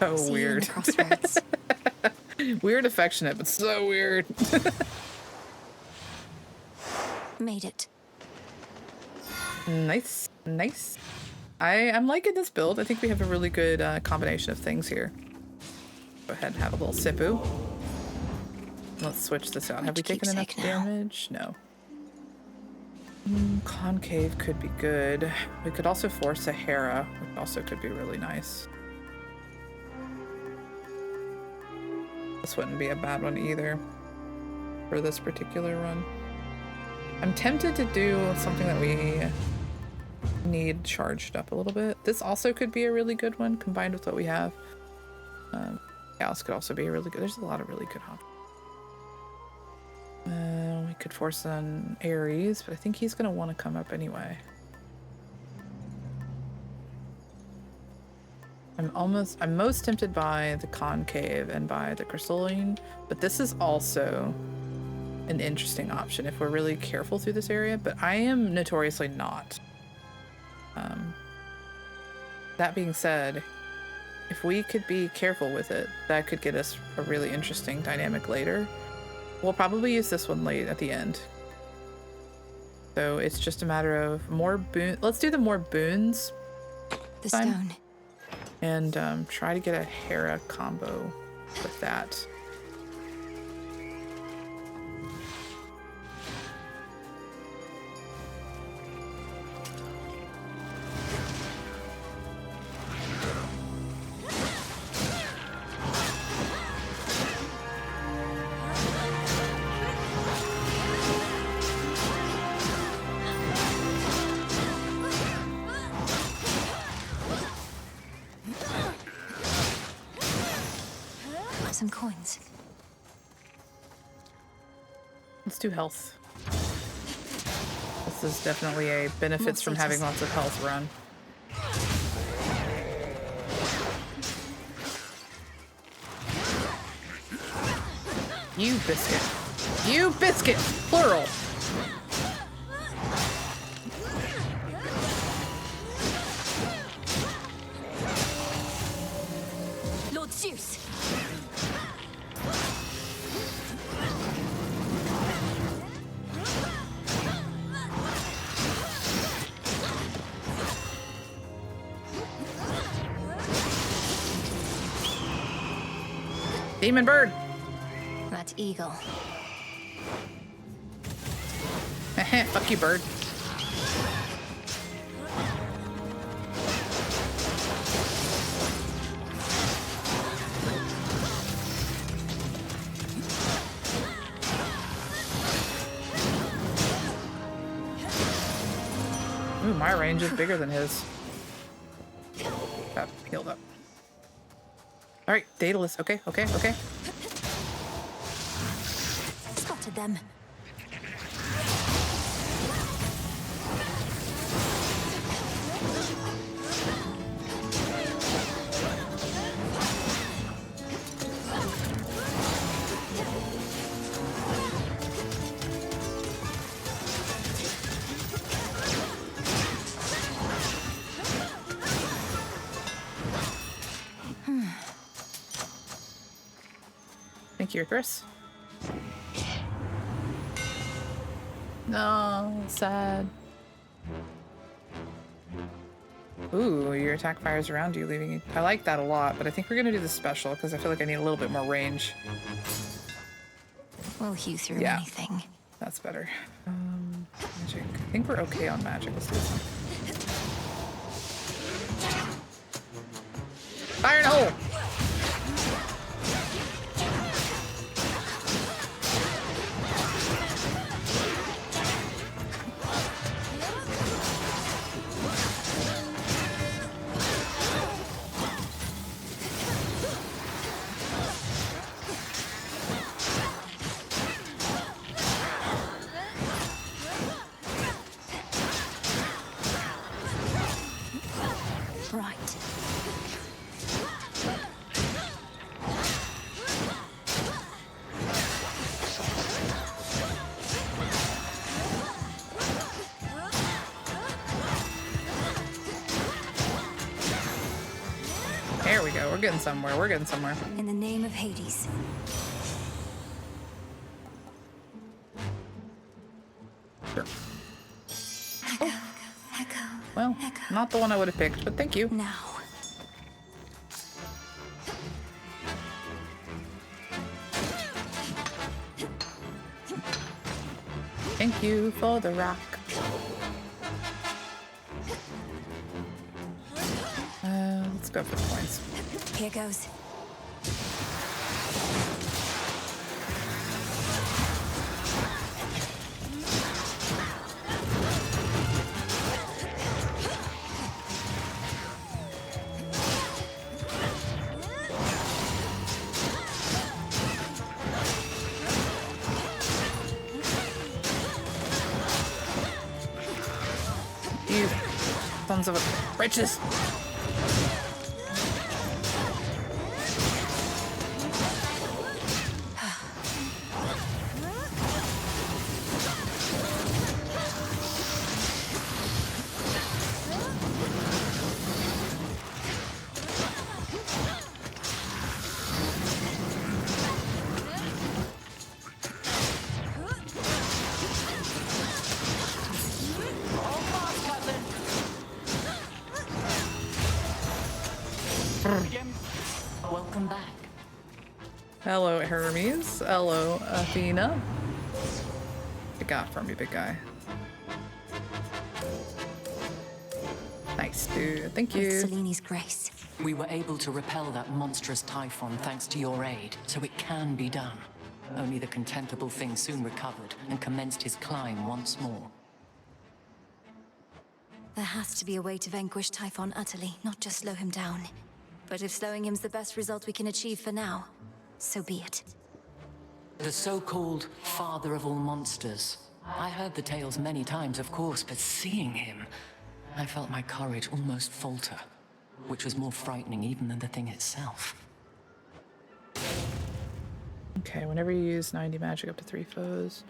So See you in weird. the crossroads. Weird affectionate, but so weird. Made it. Nice. Nice. I'm liking this build. I think we have a really good combination of things here. Go ahead and have a little sipu. Let's switch this out. Have we Much taken enough keepsake now. damage? No. Concave could be good. We could also force a Hera, which also could be really nice. This wouldn't be a bad one either for this particular run. I'm tempted to do something that we need charged up a little bit. This also could be a really good one combined with what we have. Gallus could also be a really good. There's a lot of really good options. We could force an Ares, but I think he's gonna want to come up anyway. I'm most tempted by the Concave and by the Crystalline, but this is also an interesting option if we're really careful through this area, but I am notoriously not. That being said, if we could be careful with it, that could get us a really interesting dynamic later. We'll probably use this one late at the end. So it's just a matter of more boon. Let's do the more boons. The time. stone. And try to get a Hera combo with that. Some coins. Let's do health. This is definitely a benefits from having lots of health run. You biscuit. You biscuit! Plural! Lord Zeus! Demon bird! That eagle. Fuck you, bird. Ooh, my range is bigger than his. That healed up. Alright, Daedalus. Okay. Spotted them. Thank you, Chris. No, sad. Ooh, your attack fires around you, leaving you. I like that a lot, but I think we're gonna do the special because I feel like I need a little bit more range. We'll hew through Yeah. anything. That's better. Magic. I think we're okay on magic. Let's do this one. Fire in a hole! Right. There we go. We're getting somewhere. We're getting somewhere. In the name of Hades. Sure. Well, not the one I would have picked, but thank you. Now. Thank you for the rock. Let's go for the points. Here goes. You sons of a bitches. Welcome back. Hello, Hermes. Hello, Athena. What you got for me, big guy? Nice, dude. Thank you. With Seleni's grace. We were able to repel that monstrous typhon thanks to your aid, so it can be done. Only the contemptible thing soon recovered and commenced his climb once more. There has to be a way to vanquish Typhon utterly, not just slow him down. But if slowing him's the best result we can achieve for now, so be it. The so-called father of all monsters. I heard the tales many times, of course, but seeing him, I felt my courage almost falter, which was more frightening even than the thing itself. Okay, whenever you use 90 magic up to 3 foes,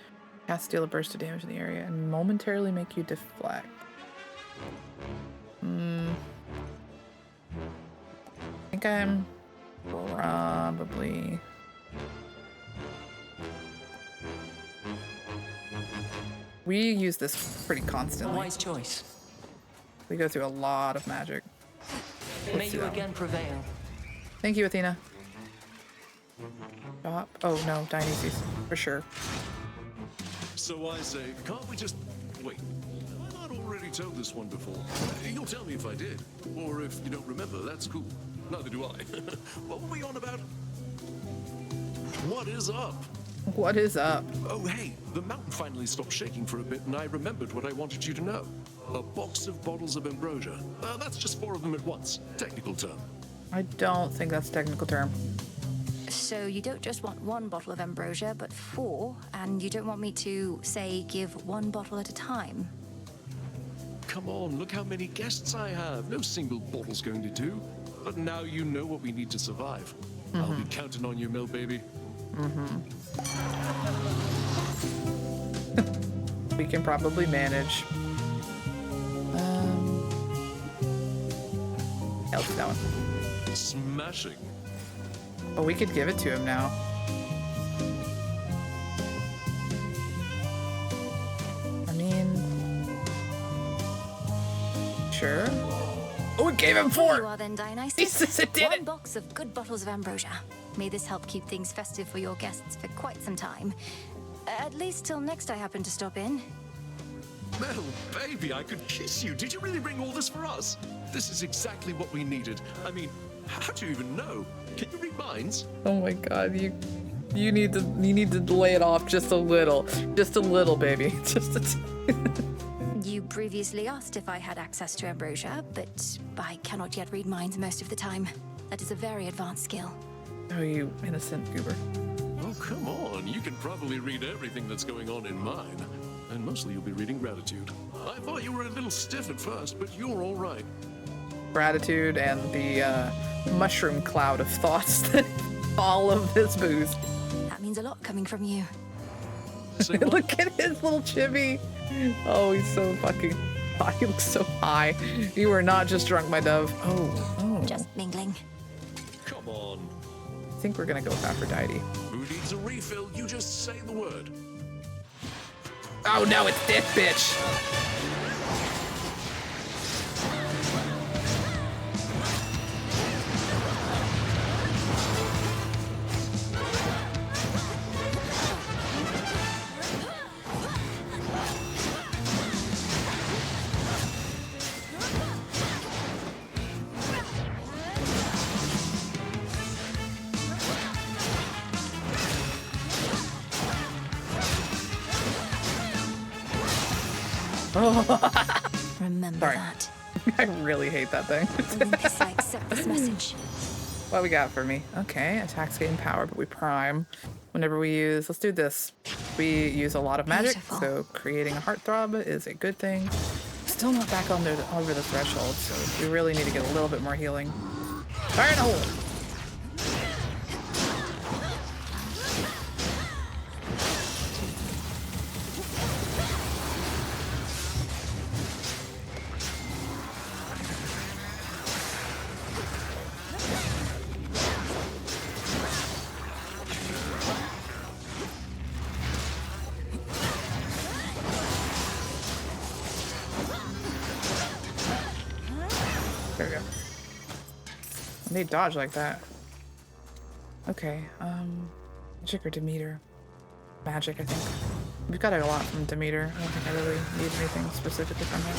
cast deal a burst of damage in the area and momentarily make you deflect. I think I'm probably... We use this pretty constantly. Wise choice. We go through a lot of magic. May you again prevail. Thank you, Athena. Stop. Oh no, Dionysus, for sure. So I say, can't we just wait? Have I not already told this one before? You'll tell me if I did, or if you don't remember. That's cool. Neither do I. What were we on about? What is up? What is up? Oh, hey, the mountain finally stopped shaking for a bit, and I remembered what I wanted you to know. A box of bottles of ambrosia. That's just 4 of them at once. Technical term. I don't think that's a technical term. So you don't just want 1 bottle of ambrosia, but 4, and you don't want me to, say, give 1 bottle at a time? Come on, look how many guests I have. No single bottle's going to do. But now you know what we need to survive. I'll be counting on you, Mill baby. We can probably manage. Yeah, let's do that one. Smashing. Oh, we could give it to him now. I mean... Sure. Oh, it gave him 4! Here you are then, Dionysus. Jesus, it did 1 box of good bottles of ambrosia. May this help keep things festive for your guests for quite some time. At least till next I happen to stop in. Mel, baby, I could kiss you. Did you really bring all this for us? This is exactly what we needed. I mean, how do you even know? Can you read minds? Oh my god, you need to lay it off just a little, baby. Just a You previously asked if I had access to ambrosia, but I cannot yet read minds most of the time. That is a very advanced skill. Oh, you innocent goober. Oh, come on. You can probably read everything that's going on in mine. And mostly you'll be reading gratitude. I thought you were a little stiff at first, but you're all right. Gratitude and the mushroom cloud of thoughts that all of this booze. That means a lot coming from you. Look at his little chibi. Oh, he's so fucking high. He looks so high. You were not just drunk, my dove. Oh. Just mingling. Come on. I think we're gonna go with Aphrodite. Who needs a refill? You just say the word. Oh no, it's this bitch. Remember Sorry. that. I really hate that thing. Olympus, I accept this message. What we got for me? Okay, attacks gain power, but we prime whenever we use. Let's do this. We use a lot of magic, Beautiful. so creating a heartthrob is a good thing. Still not back over the threshold, so we really need to get a little bit more healing. Fire in the hole! There we go. They dodge like that. Okay, Magic or Demeter? Magic, I think. We've got a lot from Demeter. I don't think I really need anything specifically from it.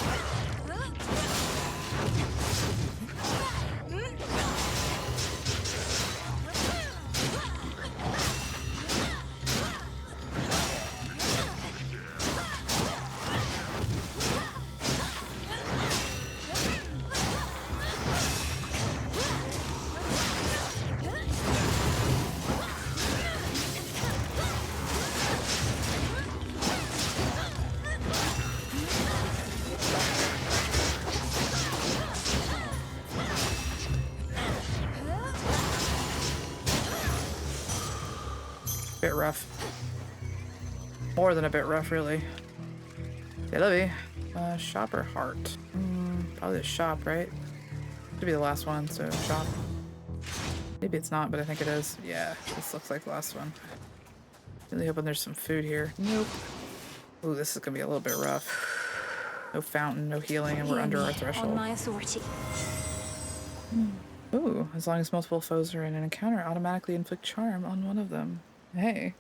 Bit rough. More than a bit rough, really. Hey, Lovey. Shop or heart? Probably the shop, right? Could be the last one, so shop. Maybe it's not, but I think it is. Yeah, this looks like the last one. Really hoping there's some food here. Nope. Ooh, this is gonna be a little bit rough. No fountain, no healing, and we're under our threshold. On my authority. Ooh, as long as multiple foes are in an encounter, automatically inflict charm on one of them. Hey,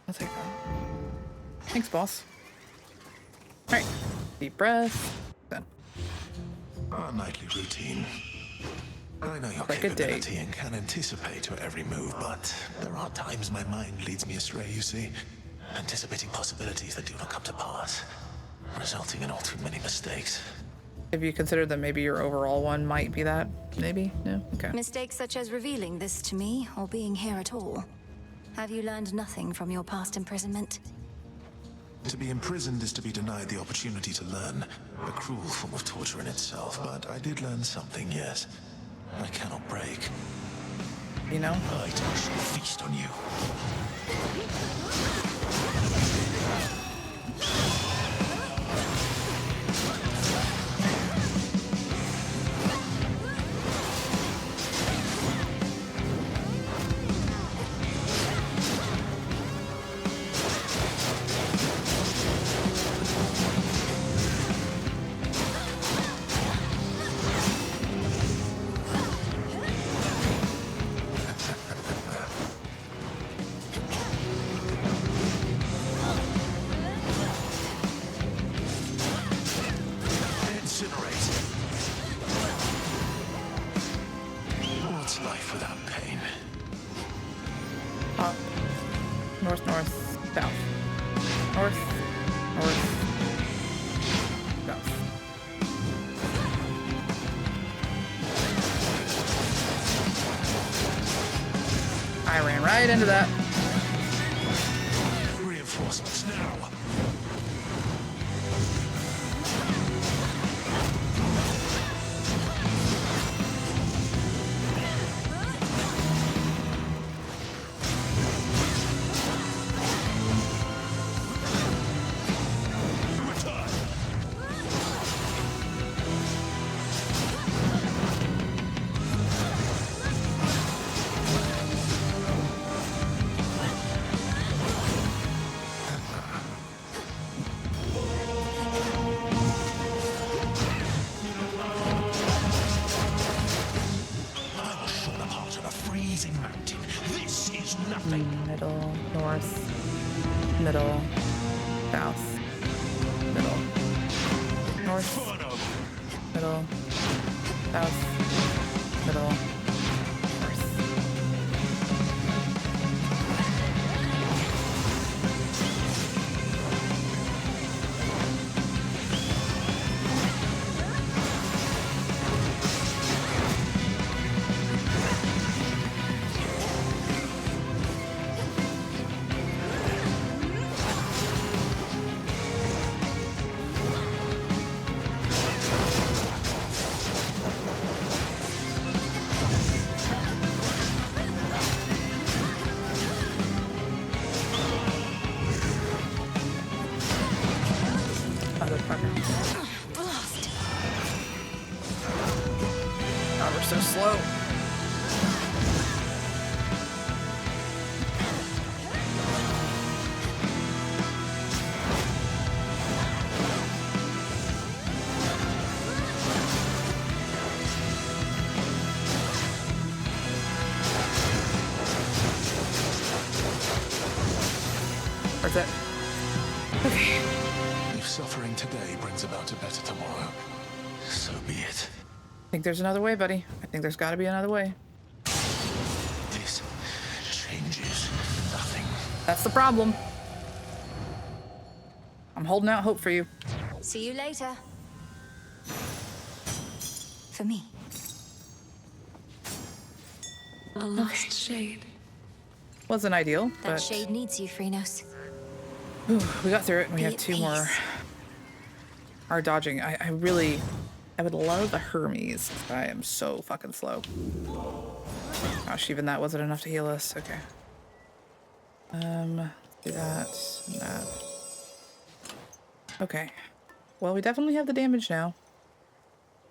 I'll take that. Thanks, boss. Alright, deep breath. Done. Our nightly routine. I know your Like a date. capability and can anticipate your every move, but there are times my mind leads me astray, you see. Anticipating possibilities that do not come to pass, resulting in all too many mistakes. Have you considered that maybe your overall one might be that? Maybe? No? Okay. Mistakes such as revealing this to me or being here at all. Have you learned nothing from your past imprisonment? To be imprisoned is to be denied the opportunity to learn. A cruel form of torture in itself, but I did learn something, yes. I cannot break. You know? I shall feast on you. What's life without pain? Up. North, north, south. North, north, south. I ran right into that. Reinforcements now. Middle, north, middle, south, middle, north, middle, south, middle, north. Worth it. Okay. If suffering today brings about a better tomorrow, so be it. I think there's another way, buddy. I think there's got to be another way. This changes nothing. That's the problem. I'm holding out hope for you. See you later. For me. A lost shade. Wasn't ideal, That but shade needs you, Phrynos. we got through it, and we Be have at 2 more. peace. Our dodging. I would love a Hermes. I am so fucking slow. Gosh, even that wasn't enough to heal us. Okay. Do that and that. Okay. Well, we definitely have the damage now.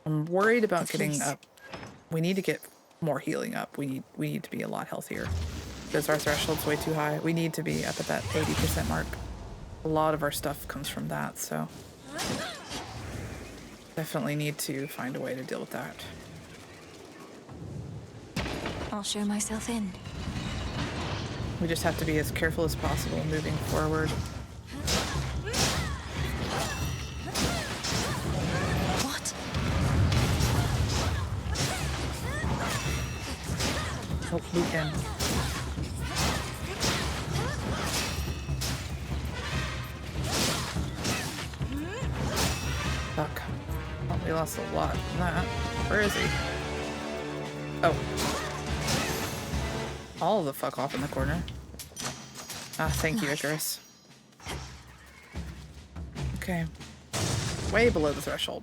I'm worried about getting up. We need to get more healing up. We need to be a lot healthier because our threshold's way too high. We need to be up at that 80% mark. A lot of our stuff comes from that, so definitely need to find a way to deal with that. I'll show myself in. We just have to be as careful as possible moving forward. What? Oh, loot in. Fuck. Oh, we lost a lot from that. Where is he? Oh. All the fuck off in the corner. Ah, thank you, Icarus. Okay. Way below the threshold.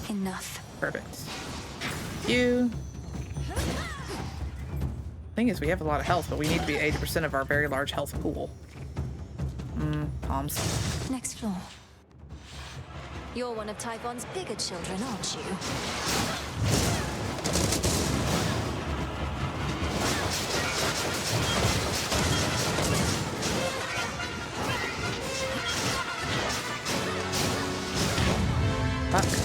Enough. Perfect. You. Thing is, we have a lot of health, but we need to be 80% of our very large health pool. Palms. Next floor. You're one of Typhon's bigger children, aren't you? Fuck.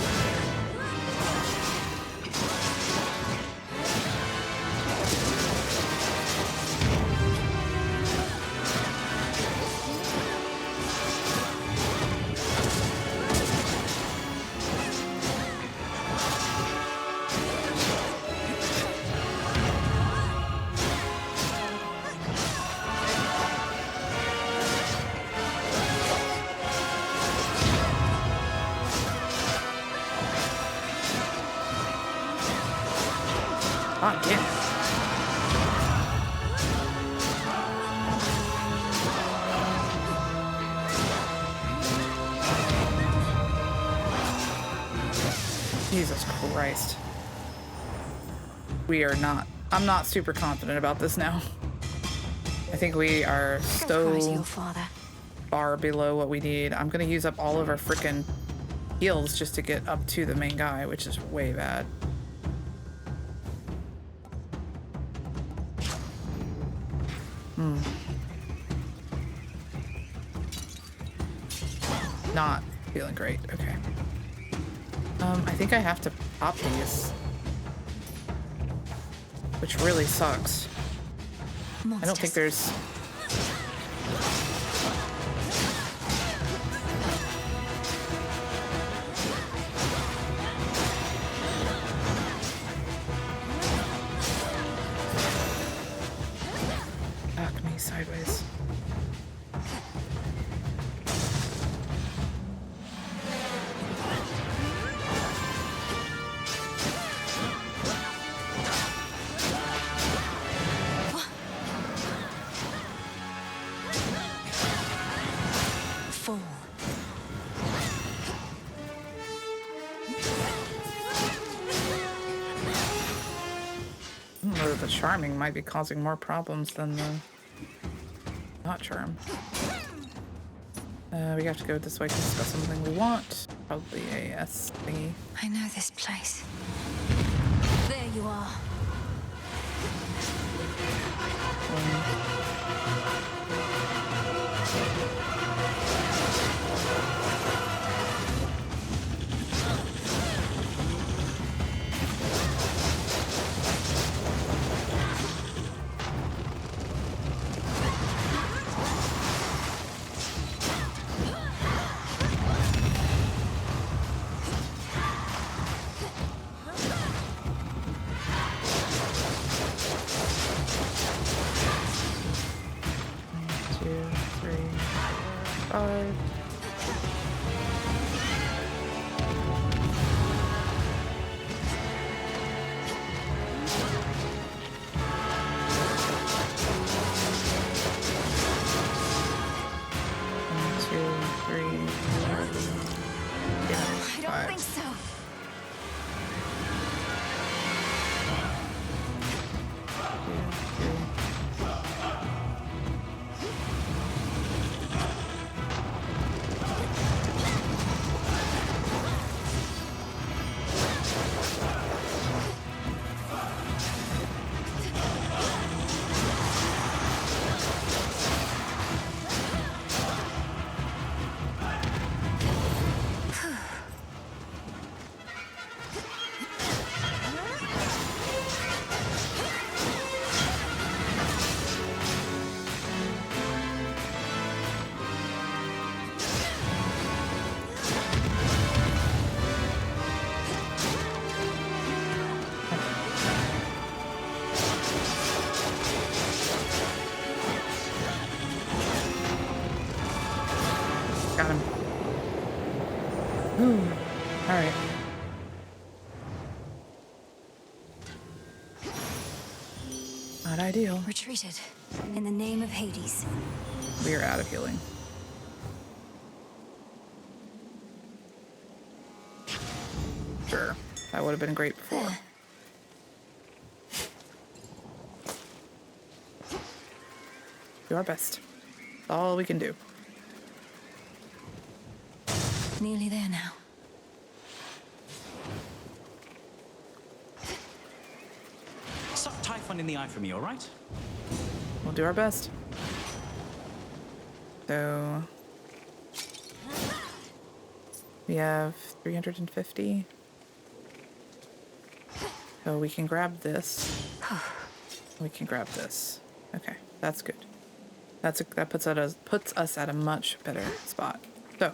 Ah, damn. Jesus Christ. We are not. I'm not super confident about this now. I think we are so far below what we need. I'm gonna use up all of our frickin' heals just to get up to the main guy, which is way bad. Not feeling great. Okay. I think I have to pop these, which really sucks. I don't think there's... Back me sideways. The charming might be causing more problems than the not charm. We have to go this way because it's got something we want. Probably a S thingy. I know this place. There you are. are. I don't think so. Got him. Ooh. All right. Not ideal. Retreated. In the name of Hades. We are out of healing. Sure. That would have been great before. Do our best. That's all we can do. Nearly there now. Suck Typhon in the eye for me, all right? We'll do our best. So we have 350. So we can grab this. We can grab this. Okay, that's good. That puts us at a much better spot. So,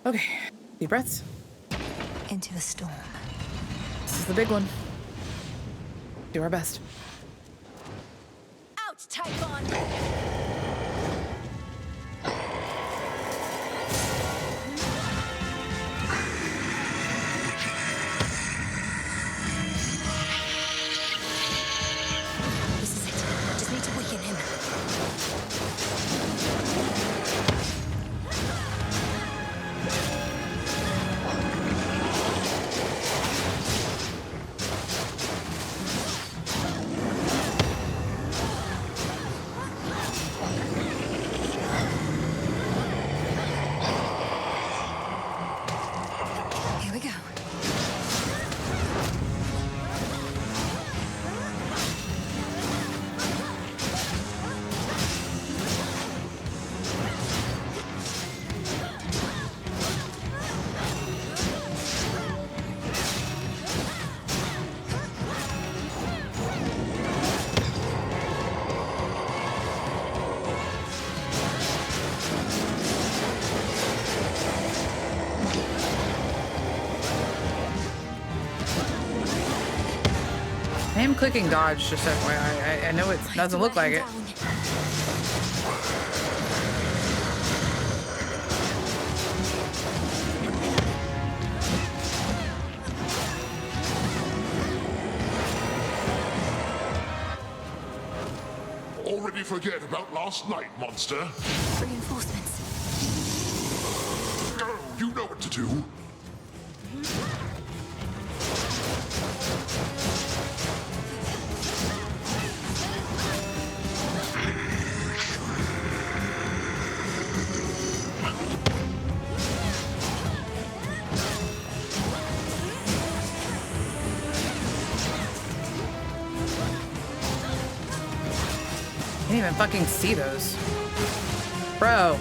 okay, deep breaths. Into the storm. This is the big one. Do our best. Out, Typhon! This is it. Just need to weaken him. Here we go. I am clicking dodge, just FYI. I know it doesn't look like it. Already forget about last night, monster. Reinforcements. Go, you know what to do. Can't even fucking see those. Bro.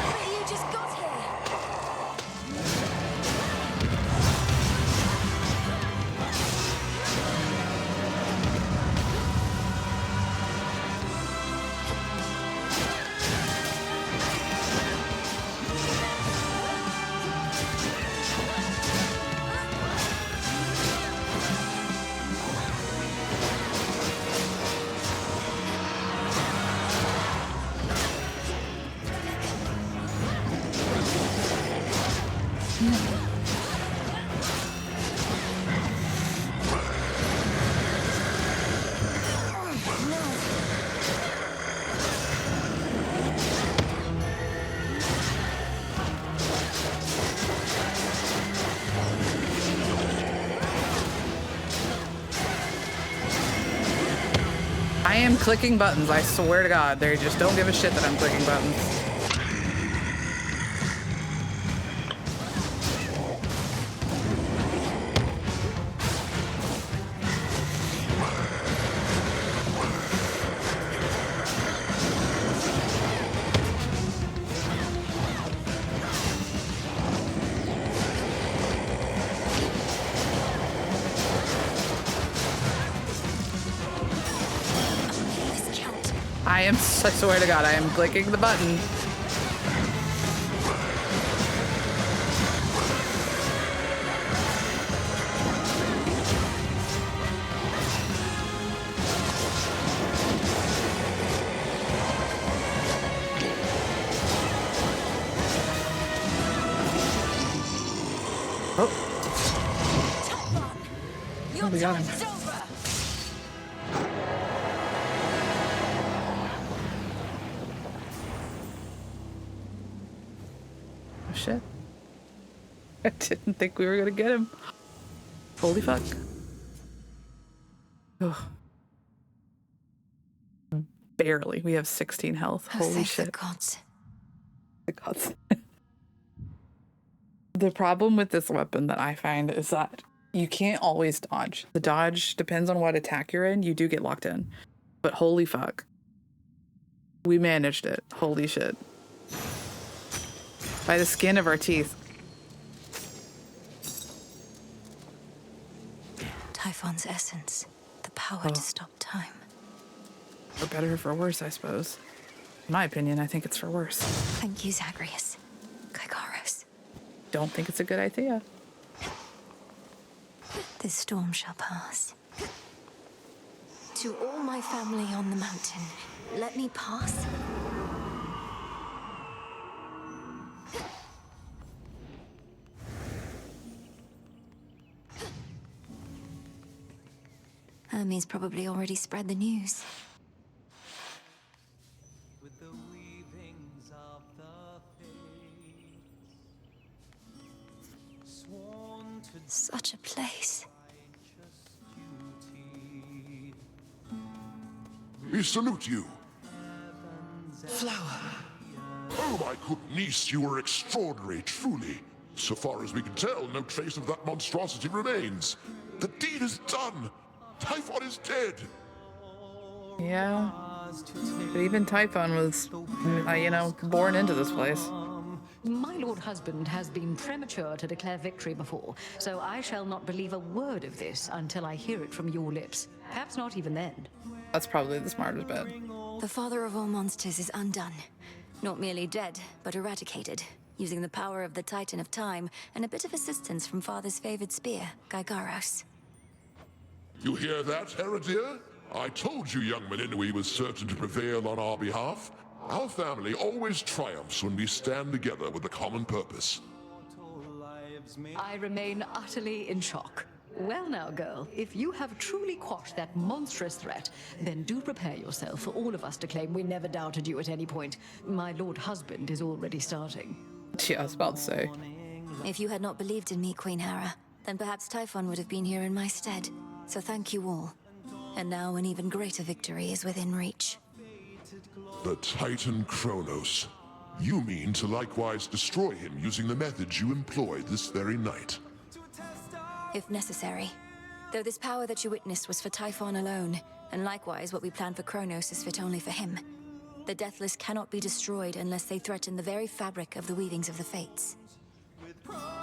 But you just got here. I am clicking buttons, I swear to God. They just don't give a shit that I'm clicking buttons. I swear to God, I am clicking the button. Oh, we got him. Shit. I didn't think we were gonna get him. Holy fuck. Ugh. Barely. We have 16 health. Oh, Holy thank shit. the gods. The gods. The problem with this weapon that I find is that you can't always dodge. The dodge depends on what attack you're in. You do get locked in. But holy fuck. We managed it. Holy shit. By the skin of our teeth. Typhon's essence. The power to stop time. For better or for worse, I suppose. In my opinion, I think it's for worse. Thank you, Zagreus. Kygaros. Don't think it's a good idea. This storm shall pass. To all my family on the mountain, let me pass. Hermes probably already spread the news. Such a place. We salute you. Flower. Oh, my good niece, you are extraordinary, truly. So far as we can tell, no trace of that monstrosity remains. The deed is done. Typhon is dead. Yeah. But even Typhon was, born into this place. My lord husband has been premature to declare victory before, so I shall not believe a word of this until I hear it from your lips. Perhaps not even then. That's probably the smartest bet. The father of all monsters is undone. Not merely dead, but eradicated, using the power of the Titan of Time and a bit of assistance from father's favored spear, Gygaros. You hear that, Heradir? I told you young Meninui was certain to prevail on our behalf. Our family always triumphs when we stand together with a common purpose. I remain utterly in shock. Well now, girl, if you have truly quashed that monstrous threat, then do prepare yourself for all of us to claim we never doubted you at any point. My lord husband is already starting. Yeah, I was about to say. If you had not believed in me, Queen Hera, then perhaps Typhon would have been here in my stead. So thank you all. And now an even greater victory is within reach. The Titan Kronos. You mean to likewise destroy him using the methods you employed this very night? If necessary. Though this power that you witnessed was for Typhon alone, and likewise what we planned for Kronos is fit only for him. The Deathless cannot be destroyed unless they threaten the very fabric of the weavings of the Fates.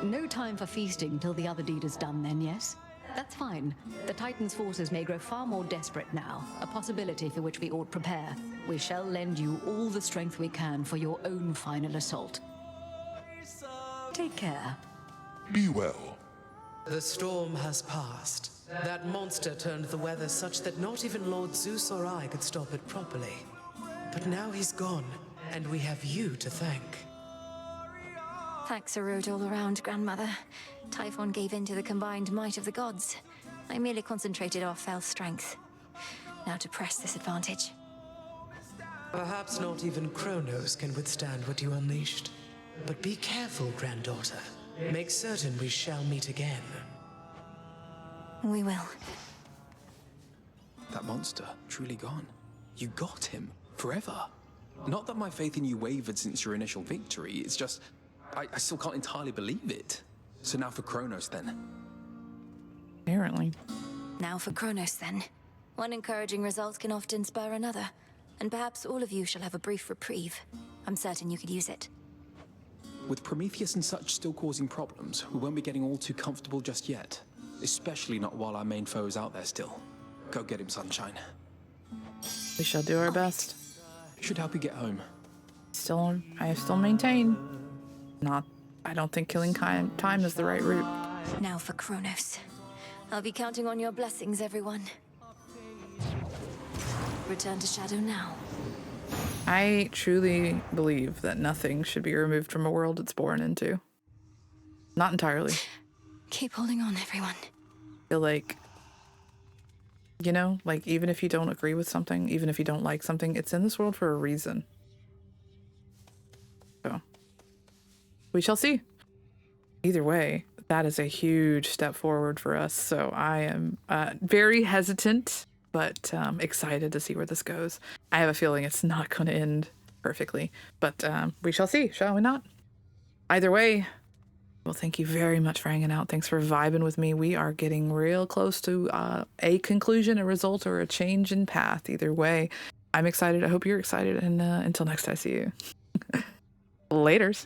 No time for feasting till the other deed is done then, yes? That's fine. The Titan's forces may grow far more desperate now, a possibility for which we ought prepare. We shall lend you all the strength we can for your own final assault. Take care. Be well. The storm has passed. That monster turned the weather such that not even Lord Zeus or I could stop it properly. But now he's gone, and we have you to thank. Thanks are wrote all around, Grandmother. Typhon gave in to the combined might of the gods. I merely concentrated our fell strength. Now to press this advantage. Perhaps not even Kronos can withstand what you unleashed. But be careful, granddaughter. Make certain we shall meet again. We will. That monster, truly gone. You got him, forever. Not that my faith in you wavered since your initial victory, it's just... I still can't entirely believe it. So now for Kronos, then. Apparently. Now for Kronos, then. One encouraging result can often spur another. And perhaps all of you shall have a brief reprieve. I'm certain you could use it. With Prometheus and such still causing problems, we won't be getting all too comfortable just yet. Especially not while our main foe is out there still. Go get him, Sunshine. We shall do our best. Should help you get home. I still maintain. I don't think killing time is the right route. Now for Kronos. I'll be counting on your blessings, everyone. Return to Shadow now. I truly believe that nothing should be removed from a world it's born into. Not entirely. Keep holding on, everyone. I feel like, you know, like even if you don't agree with something, even if you don't like something, it's in this world for a reason. So, we shall see. Either way, that is a huge step forward for us. So I am very hesitant, but excited to see where this goes. I have a feeling it's not going to end perfectly, but we shall see, shall we not? Either way, well, thank you very much for hanging out. Thanks for vibing with me. We are getting real close to a conclusion, a result, or a change in path. Either way, I'm excited. I hope you're excited. And until next time, I see you. Laters.